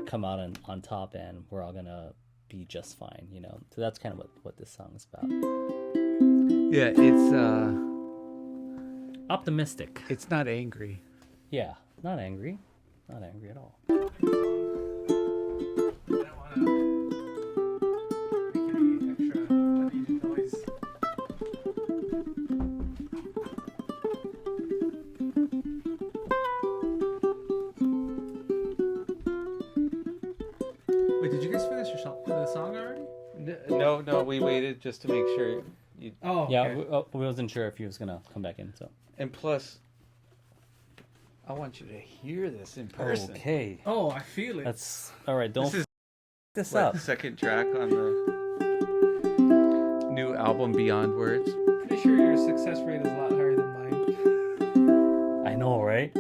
come out on top, and we're all gonna be just fine, you know. So that's kind of what this song is about. Yeah, it's Optimistic. it's not angry. Yeah, not angry at all. I don't want to make any extra unneeded noise. Wait, did you guys finish the song already? No, we waited just to make sure. Oh, okay. Yeah, we wasn't sure if he was gonna come back in, so. And plus, I want you to hear this in person. Okay. Oh, I feel it. That's all right. Don't This is this what, up. second track on the new album Beyond Words. Pretty sure your success rate is a lot higher than mine. I know, right?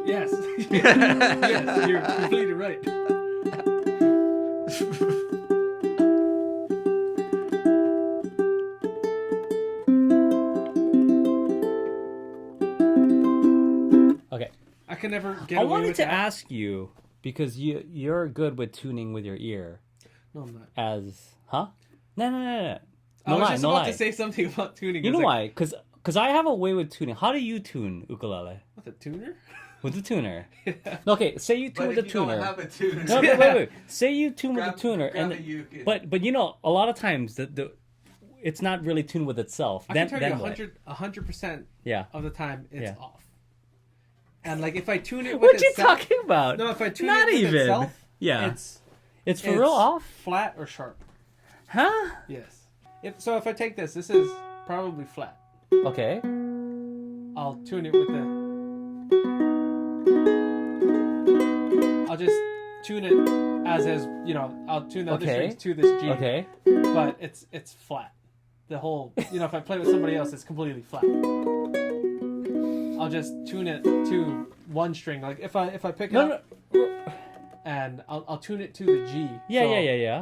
Yes. Yes, you're completely right. Okay. I can never get I away wanted with to that. ask you because you're good with tuning with your ear. No, I'm not. No. I No was lie, just no about lie. to say something about tuning. You It's know like, why? Because I have a way with tuning. How do you tune ukulele? With a tuner? With the tuner. Okay, say you tune with the tuner. a tuner, No, wait. Say you tune with the tuner, grab and a uke and- but you know, a lot of times the it's not really tuned with itself. I Then can tell you what? 100% Yeah. of the time it's Yeah. off. And like if I tune it with What you itself, talking about? No, if I tune Not it with even. itself, Yeah. it's for real off? flat or sharp. Huh? Yes. If I take this is probably flat. Okay. I'll tune it with I'll just tune it as is, you know, I'll tune the other Okay. strings to this G. Okay. But it's flat. The whole, you know, if I play with somebody else, it's completely flat. I'll just tune it to one string. Like if I pick it up and I'll tune it to the G. Yeah, So yeah.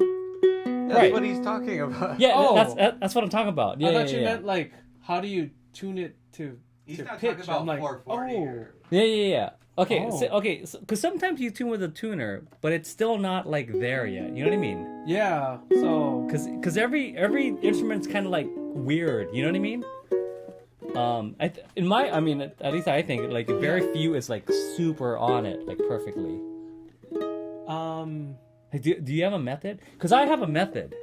That's Right. what he's talking about. Yeah, Oh. that's what I'm talking about. Yeah, I thought yeah, you yeah. meant like how do you tune it to He's to not pitch? talking about I'm like, 440 oh, or- Yeah. Okay, Oh. because sometimes you tune with a tuner, but it's still not like there yet. You know what I mean? yeah. So Because every instrument's kind of like weird. You know what I mean? At least I think like very few is like super on it like perfectly. Like, do you have a method? Because I have a method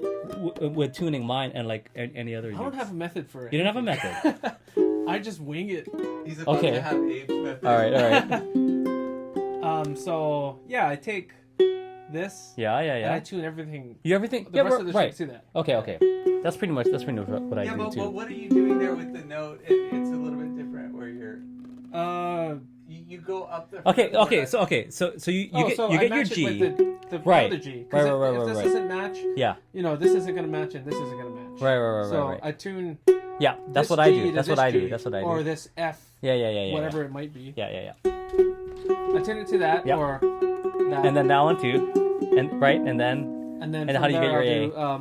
with tuning mine and like any other. I don't have a method for it. You don't have a method. I just wing it. He's about Okay. to have Abe's method. All right. So yeah, I take this and I Yeah. tune everything. You everything? The Yeah, rest of the right. strings to that. Okay. That's pretty much what I Yeah, do but too. what are you doing there with the note? It's a little bit different where you're you go up the. Okay. So you I get your match G. it with the Right. other G. 'Cause Right, if this right. doesn't match, Yeah. you know, this isn't gonna match and this isn't gonna match. Right. So right. I tune. Yeah, that's this what I G do. to That's this what I G, do. That's what I do. Or this F. Yeah. Whatever it might be. Yeah. I tune it to that Yep. or that. And then that one too, and right, and then And then And from how do you get there your I'll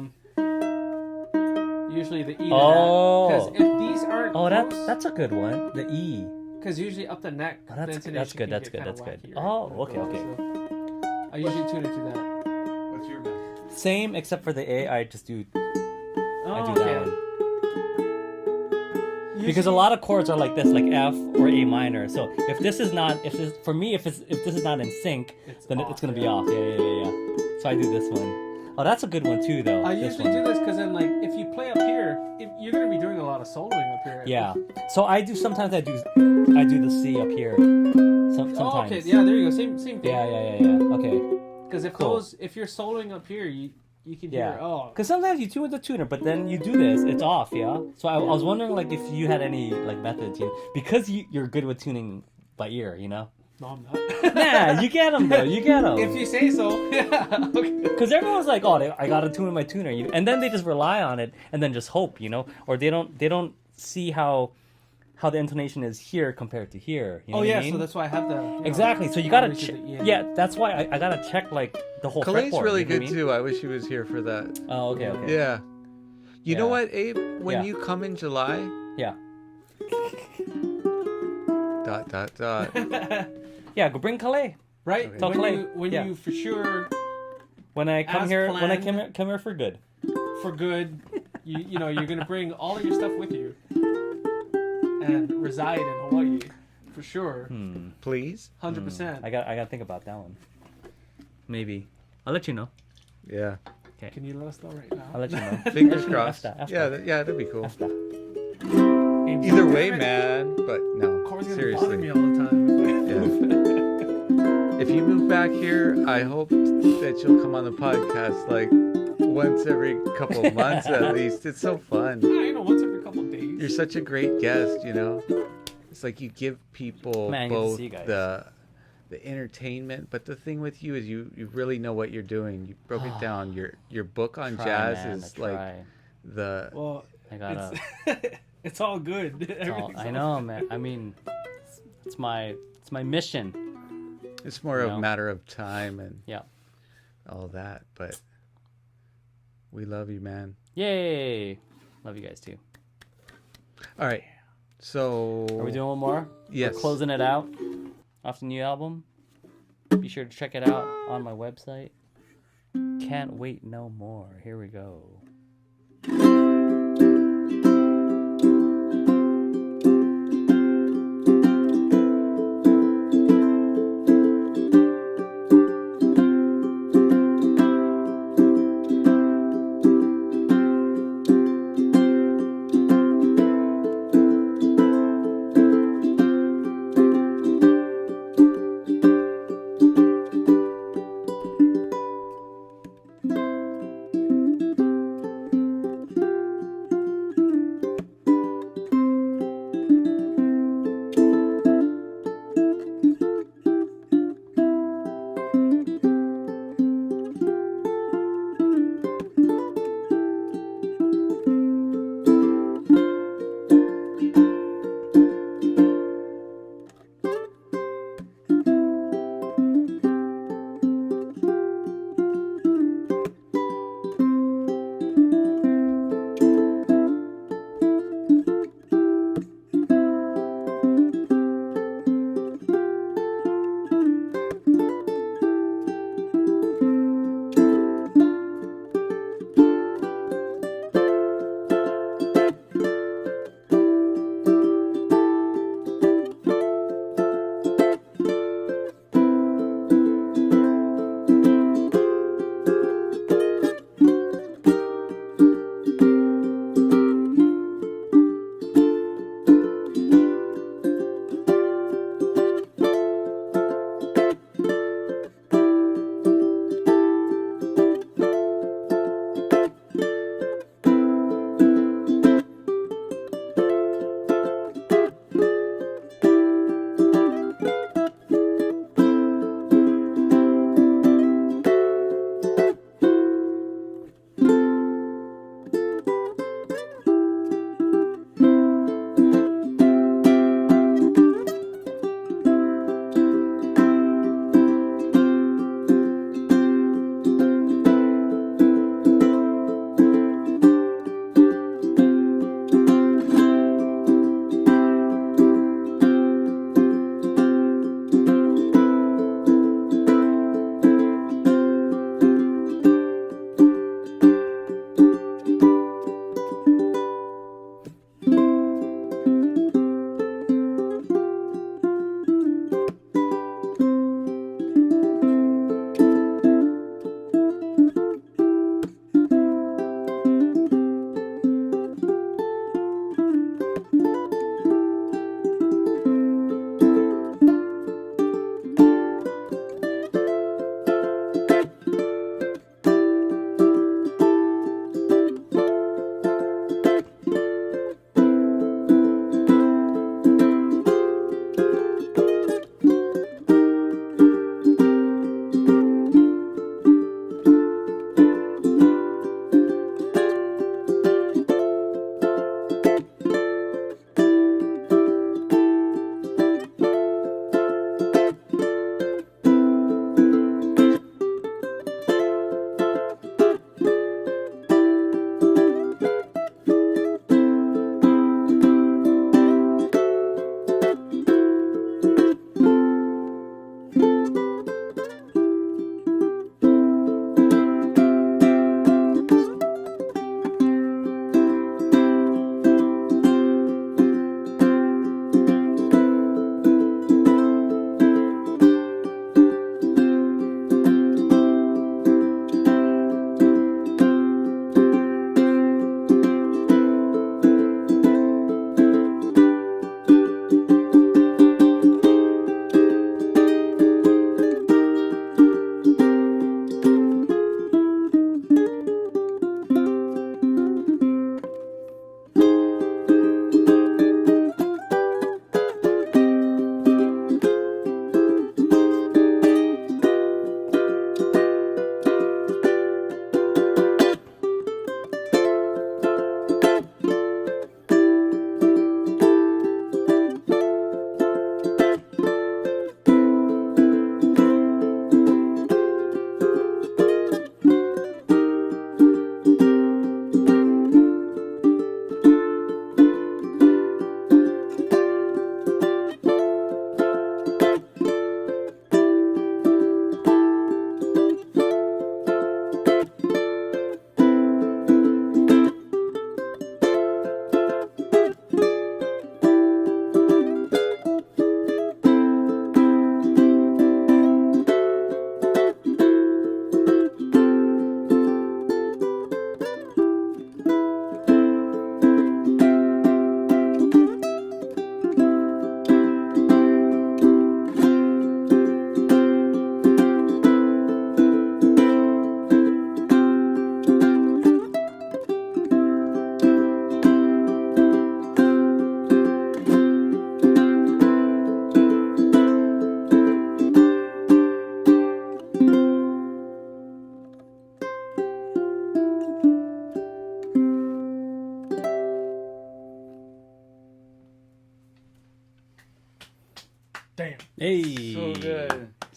do, usually the E to Oh. that. Because if these aren't that's a good one. The E. because usually up the neck, Oh, the that's intonation good. can That's get good. kinda That's good. wacky, right? Oh, okay. So I usually tune it to that. What's your method? Same except for the A. I just do Oh, I do that okay. one because a lot of chords are like this, like F or A minor. So if this is not if this is not in sync, then off, it's gonna be yeah. off. Yeah. So I do this one. Oh, that's a good one too, though. I this usually one. do this because then, like, if you play up here, you're gonna be doing a lot of soloing up here. Yeah. So I do sometimes I do the C up here. Sometimes. Oh, okay. Yeah, there you go. Same thing. Yeah. Okay. Because Cool. if you're soloing up here, you can Yeah. hear. Oh, Because sometimes you tune with the tuner, but then you do this, it's off. Yeah. So I was wondering like if you had any like methods, because you're good with tuning by ear, you know. no, I'm not. Nah, you get them though. You get them. If you say so. Yeah. Okay. Because everyone's like, oh, I got to tune with my tuner, and then they just rely on it and then just hope, or they don't see how how the intonation is here compared to here. You know Oh what yeah, I mean? so that's why I have the Exactly. So you gotta obviously check. the E and Yeah, that's why I gotta check like the whole Kalei's fretboard. really you know what I good mean? too. I wish he was here for that. Oh, okay, okay. Yeah. You know Yeah. what, Abe? When Yeah. you come in July, Yeah. ... Yeah, go bring Kalei. right. Okay. Tell When Clay. you when Yeah. you for sure When I come As here, when I planned. come here for good. for good, you know you're gonna bring all of your stuff with you and reside in Hawaii for sure, Please? 100%. I gotta think about that one. Maybe I'll let you know. Yeah. Can you let us know right now? I'll let you know. Fingers After, crossed. after. Yeah, yeah, that'd be cool. After. Either way, man. But no, Corey's gonna bother me seriously. all the time. Yeah. If you move back here, I hope that you'll come on the podcast like once every couple of months at least. It's so fun. I know once every couple of days. You're such a great guest, you know? It's like you give people Man, good to both see you guys. the entertainment, but the thing with you is you really know what you're doing. You broke it down. Your book on Try, jazz man, is I like try. the Well, I gotta. it's all good. It's all- Everything's I all know, good. man. I mean, it's my mission. it's more You of a know? matter of time and Yeah. all that, but we love you, man. Yay! Love you guys too. All right. So Are we doing one more? Yes. We're closing it out off the new album. Be sure to check it out on my website. Can't wait no more. Here we go.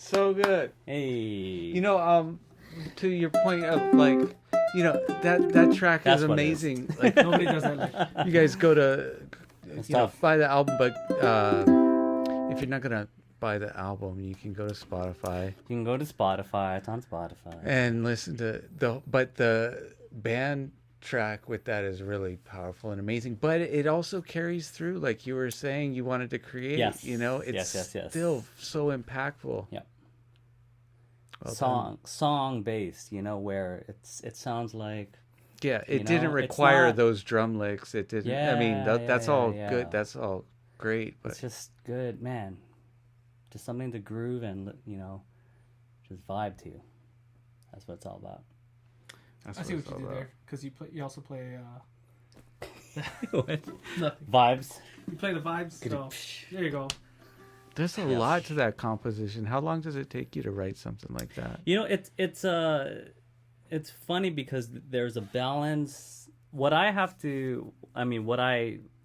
So good. Hey. You know, to your point of like, you know, that track That's is what it is. amazing. Like, Nobody does that. Like, you guys go to, It's you know, tough. buy the album, but if you're not gonna buy the album, you can go to Spotify You can go to Spotify. It's on Spotify. and listen to the band track with that is really powerful and amazing. But it also carries through, like you were saying, you wanted to create. Yes. You know, it's Yes. still so impactful. Yep. Well Song based, you know, where it sounds like Yeah, You it didn't know, it's require not- those drum licks. It didn't. I mean, Yeah, that's yeah, all yeah. good. That's all great. But it's just good, man. Just something to groove and, you know, just vibe to. That's what it's all about. that's I see it's what you all did about. there because you also play What? nothing. Vibes. You play the vibes. So there you go. There's a lot to that composition. How long does it take you to write something like that? You know, it's funny because there's a balance. What I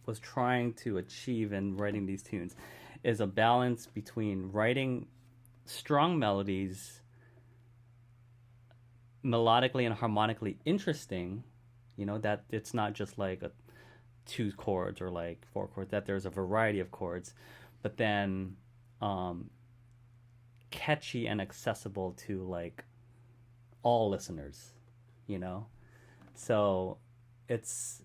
was trying to achieve in writing these tunes is a balance between writing strong melodies, melodically and harmonically interesting, you know, that it's not just like a 2 chords or like 4 chords, that there's a variety of chords, but then catchy and accessible to like all listeners, you know. So it's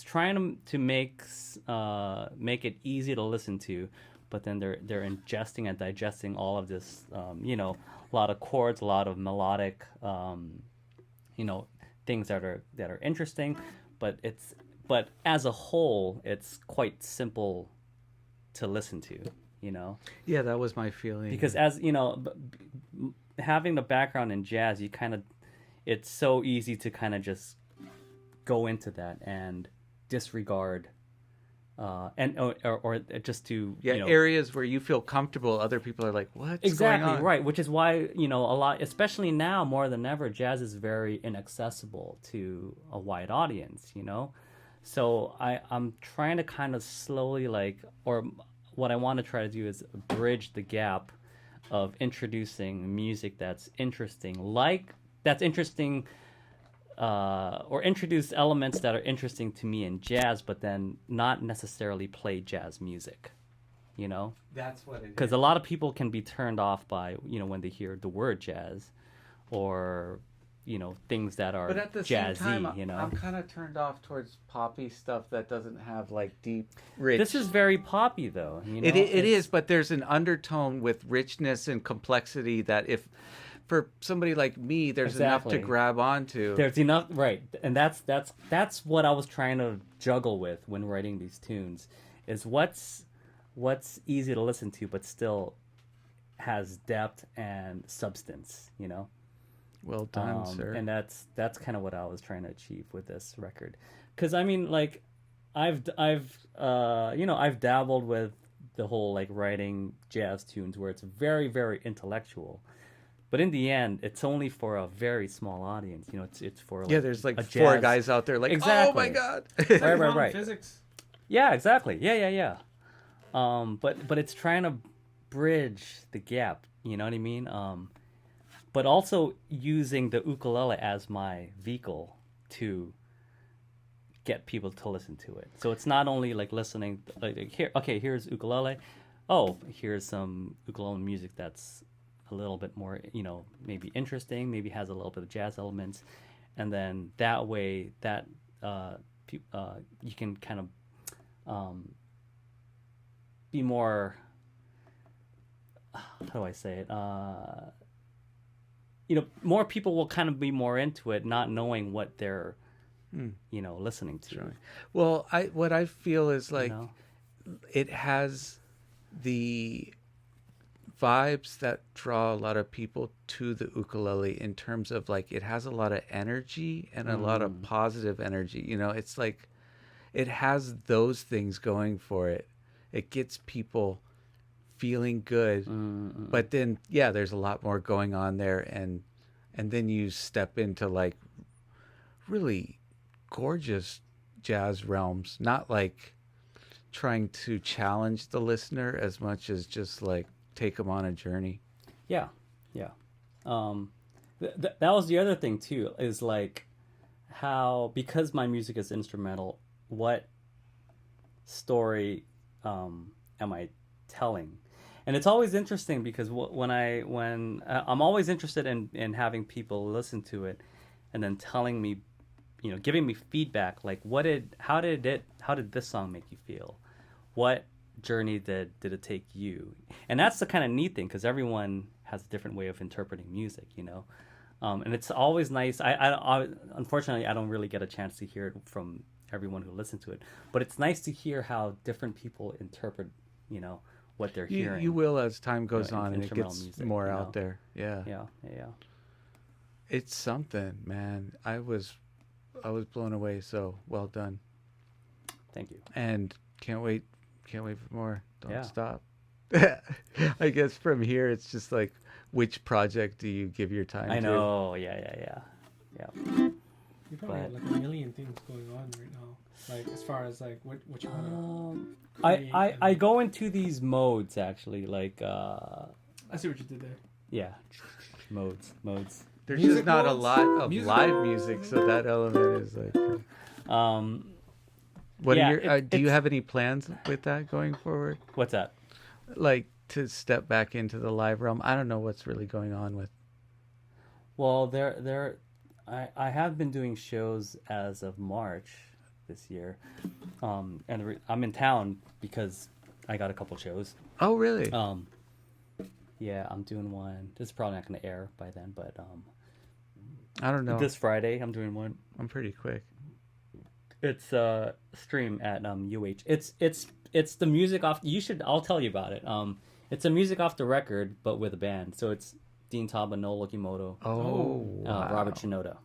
trying to make it easy to listen to, but then they're ingesting and digesting all of this, you know, a lot of chords, a lot of melodic, you know, things that are interesting, but as a whole, it's quite simple to listen to, you know. Yeah, that was my feeling. Because as you know, having the background in jazz, it's so easy to kind of just go into that and disregard or just to yeah, you know, areas where you feel comfortable, other people are like, "What's exactly going on?" right, which is why, you know, a lot, especially now more than ever, jazz is very inaccessible to a wide audience, you know. So I'm trying to kind of slowly or what I want to try to do is bridge the gap of introducing music that's interesting, or introduce elements that are interesting to me in jazz, but then not necessarily play jazz music, you know? That's what it is. Because a lot of people can be turned off by, you know, when they hear the word jazz or, you know, things that are But at the jazzy, same time, you know? I'm kind of turned off towards poppy stuff that doesn't have like deep, rich. This is very poppy, though. You know? It It's- is, but there's an undertone with richness and complexity that if for somebody like me, there's enough to Exactly. grab onto. There's enough, right? And that's what I was trying to juggle with when writing these tunes, is what's easy to listen to, but still has depth and substance, you know. Well done, sir. And that's kind of what I was trying to achieve with this record, because I mean, like, I've you know, I've dabbled with the whole like writing jazz tunes where it's very, very intellectual. But in the end, it's only for a very small audience. You know, it's for like, Yeah, there's like a 4 jazz- guys out there like, Exactly. oh my god. Right. Physics. Yeah, exactly. Yeah. But it's trying to bridge the gap. You know what I mean? But also using the ukulele as my vehicle to get people to listen to it. So it's not only like listening like here. Okay, here's ukulele. Oh, here's some ukulele music that's a little bit more, you know, maybe interesting, maybe has a little bit of jazz elements, and then that way that you can kind of be more, how do I say it, you know, more people will kind of be more into it, not knowing what they're you know, listening to. Sure. Well, what I feel is like know? it has the vibes that draw a lot of people to the ukulele in terms of like it has a lot of energy and a lot of positive energy. You know, it's like it has those things going for it. It gets people feeling good, but then there's a lot more going on there, and then you step into like really gorgeous jazz realms, not like trying to challenge the listener as much as just like take them on a journey. Yeah, yeah. That was the other thing too, is like how, because my music is instrumental, what story am I telling? And it's always interesting because when I'm always interested in having people listen to it and then telling me, giving me feedback, like how did this song make you feel? What journey did it take you? And that's the kind of neat thing, because everyone has a different way of interpreting music, and it's always nice. I unfortunately I don't really get a chance to hear it from everyone who listens to it, but it's nice to hear how different people interpret, what they're hearing. You will as time goes on, and it gets music, more out there. Yeah. It's something, man. I was blown away. So well done. Thank you. And can't wait for more. Don't Yeah. stop. I guess from here it's just like, which project do you give your time to? I know. Yeah. You probably have like a million things going on right now. Like as far as like what you want to. I go into these modes actually, like I see what you did there. yeah, modes. There's Music just not a modes? lot of Music live modes? music, so that element is like. What Yeah, are your? Do you it's- have any plans with that going forward? What's that? Like to step back into the live realm? I don't know what's really going on with. Well, I have been doing shows as of March this year, and I'm in town because I got a couple shows. Oh, really? Yeah, I'm doing one. This is probably not going to air by then, but I don't know. this Friday I'm doing one. I'm pretty quick. It's stream at UH. It's the music off. I'll tell you about it. It's a music off the record, but with a band. So it's Dean Taba, Noel Okimoto, Oh, wow. Robert Shinoda,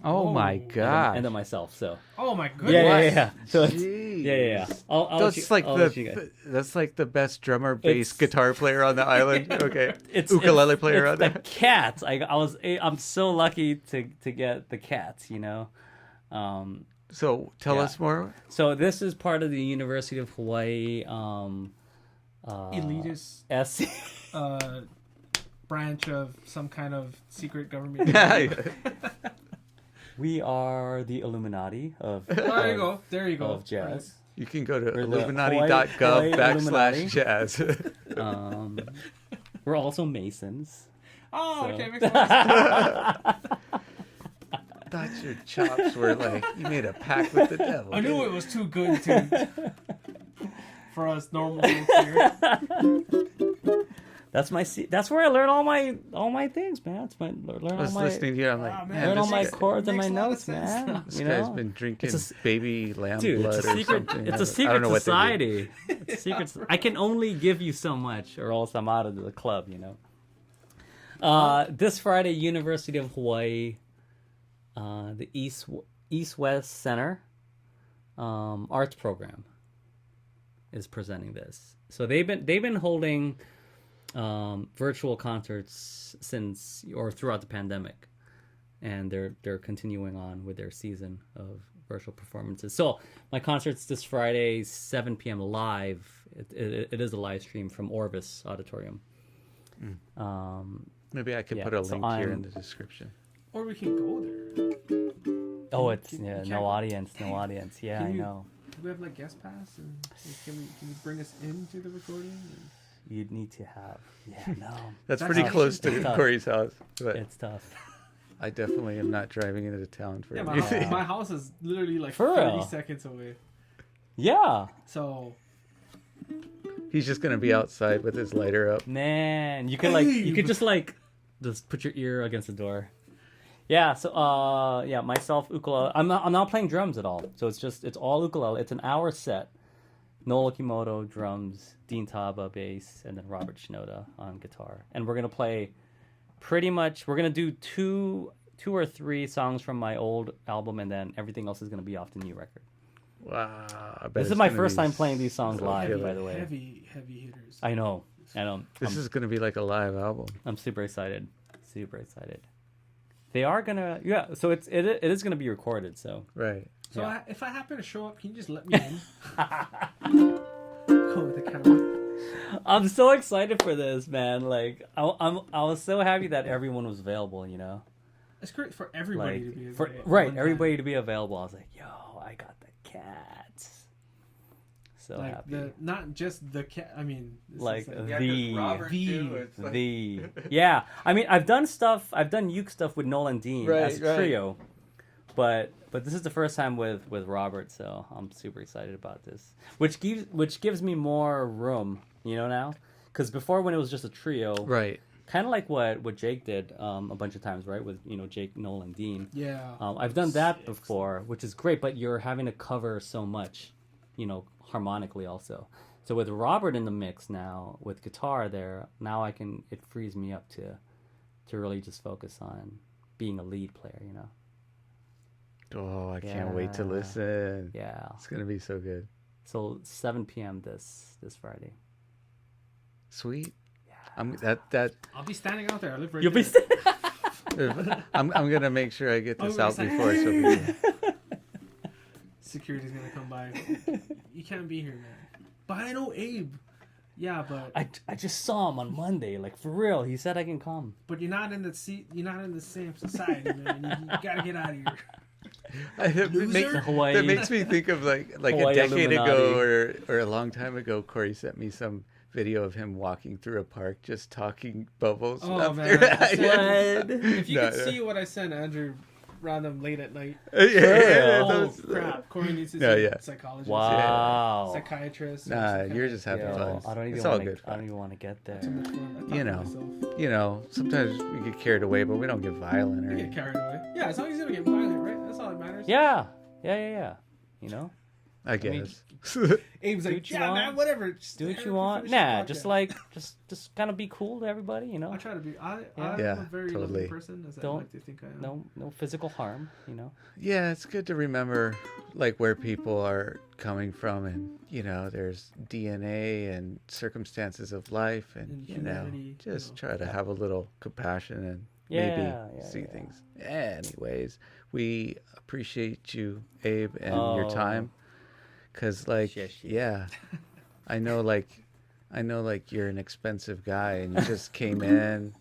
Oh my god! and then myself. So Oh my goodness. yeah. So it's, Jeez. yeah. I'll let you, That's like I'll let you guys. that's like the best drummer, bass, It's- guitar player on the island. Okay, It's ukulele player it's on the there. Cats. I'm so lucky to get the Cats. So tell Yeah. us more. So this is part of the University of Hawaii. Elitist SC. branch of some kind of secret government. We are the Illuminati of. There you go. There you go. Of jazz. You can go to We're the illuminati.gov/jazz. We're also Masons. Oh, So- okay. Makes sense. Thought your chops were like you made a pact with the devil. I knew it was too good to for us normal folks here. That's that's where I learn all my things, man. That's I learn was all my listening to you. I'm like, Ah, man, man, learn all this, my guy, chords and my makes a lot of notes, sense man. now. this You guy's know? been drinking It's baby lamb Dude, blood it's a or secret. something. It's a I secret don't know what they do. society. It's a secret. I can only give you so much, or else I'm out of the club. This Friday, University of Hawaii, the East West Center arts program is presenting this. So they've been holding virtual concerts throughout the pandemic, and they're continuing on with their season of virtual performances. So my concert's this Friday, 7 p.m. live. It is a live stream from Orvis Auditorium. Maybe I could Yeah, put a so link here in I'm- the description. Or we can go there. Oh, it's Can- yeah, can- no audience. Yeah, can I you- know. Do we have like guest pass and like, can you bring us into the recording? You'd need to have. Yeah, no, That's That's pretty tough. close It's to tough. Corey's house, but it's tough. I definitely am not driving into town for Yeah, anything. my house is literally like For 30 real? seconds away. Yeah, So He's just gonna be outside with his lighter up. man, you could just put your ear against the door. Yeah, so myself ukulele. I'm not playing drums at all. So it's all ukulele. It's an hour set. Noel Okimoto drums, Dean Taba bass, and then Robert Shinoda on guitar. And we're gonna play we're gonna do two or three songs from my old album, and then everything else is gonna be off the new record. Wow! I bet This it's is my gonna first be time playing these songs so live, killer. by the way. heavy hitters. I know. This is gonna be like a live album. I'm super excited. They are gonna, yeah. So it is gonna be recorded. So Right. So if I happen to show up, can you just let me in? Go with the camera. I'm so excited for this, man. Like, I was so happy that everyone was available. You know, It's great for everybody to be for available. right, everybody to be available. I was like, yo, I got the cats. So Like happy. not just the cat. I mean, this Like is Yeah, 'cause the Robert, too, it's like- the yeah. I mean, I've done uke stuff with Nolan Dean Right, as a right. trio, but this is the first time with Robert, so I'm super excited about this. Which gives me more room, you know, now, because before when it was just a trio, Right. kind of like what Jake did a bunch of times, right? With Jake, Nolan Dean. yeah. I've done that before, which is great, but you're having to cover so much, harmonically also. So with Robert in the mix now, with guitar there, now it frees me up to really just focus on being a lead player, Oh, I can't wait to Yeah. listen. Yeah. It's gonna be so good. So 7 p.m. this Friday. Sweet. Yeah. I'm that. I'll be standing out there. I live right You'll there. be I'm gonna make sure I get this Oh, out we're before so Security's gonna come by. You can't be here, man. But I know Abe. Yeah, but I just saw him on Monday, like for real. He said I can come. you're not in the You're not in the same society, man. You gotta get out of here. That Loser? Hawaii. that makes me think of like Hawaii a decade ago Illuminati. or a long time ago. Corey sent me some video of him walking through a park just talking bubbles. Oh, up man. there. I said- What? If you No, could no. see what I sent Andrew random late at night. Yeah, real? Oh those- crap! Corey needs to see Yeah, a yeah. psychologist, Wow. psychiatrist. or Nah, psychiatrist. you're just having Yo, fun. I don't even It's all want good to. I don't fun. even want to get there. Too much fun. I talk You to know. myself. Sometimes we get carried away, but we don't get violent or You get anything. carried away. Yeah, as long as you don't get violent, right? That's all that matters. Yeah. I mean, guess. Abe's Do like, what you yeah, want. man, whatever. Just Do what hurry you up and want. finish the Nah, podcast." just kind of be cool to everybody. I try to be. I'm Yeah, a very totally. loving person, as I Don't- like to think I am. No physical harm. Yeah, it's good to remember like where people are coming from, and there's DNA and circumstances of life, and And humanity, just you know. try to have a little compassion and Yeah, maybe yeah, see yeah. things. Anyways, we appreciate you, Abe, and your Oh. time, because like Shish. yeah, I know like you're an expensive guy, and you just came in.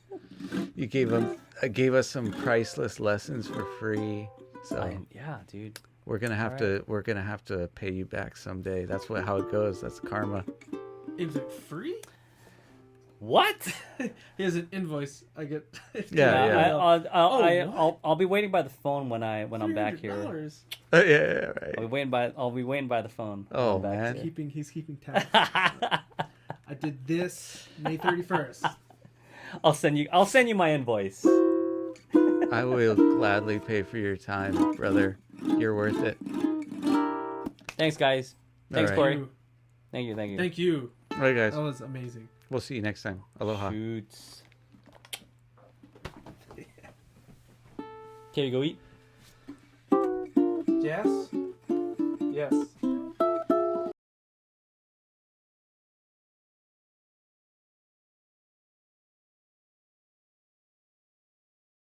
You gave us some priceless lessons for free. So Yeah, dude. we're gonna have to pay you back someday. That's how it goes. That's karma. Abe's like, free? What? He has an invoice. I get. Yeah. I'll be waiting by the phone when I'm back here. $300. Yeah, right. I'll be waiting by the phone. when Oh, I'm back man. here. He's keeping tabs. I did this May 31st. I'll send you my invoice. I will gladly pay for your time, brother. You're worth it. Thanks, guys. Thanks, right. Corey. Thank you. Thank you. All right, guys. That was amazing. We'll see you next time. Aloha. Shoots. Okay, you go eat.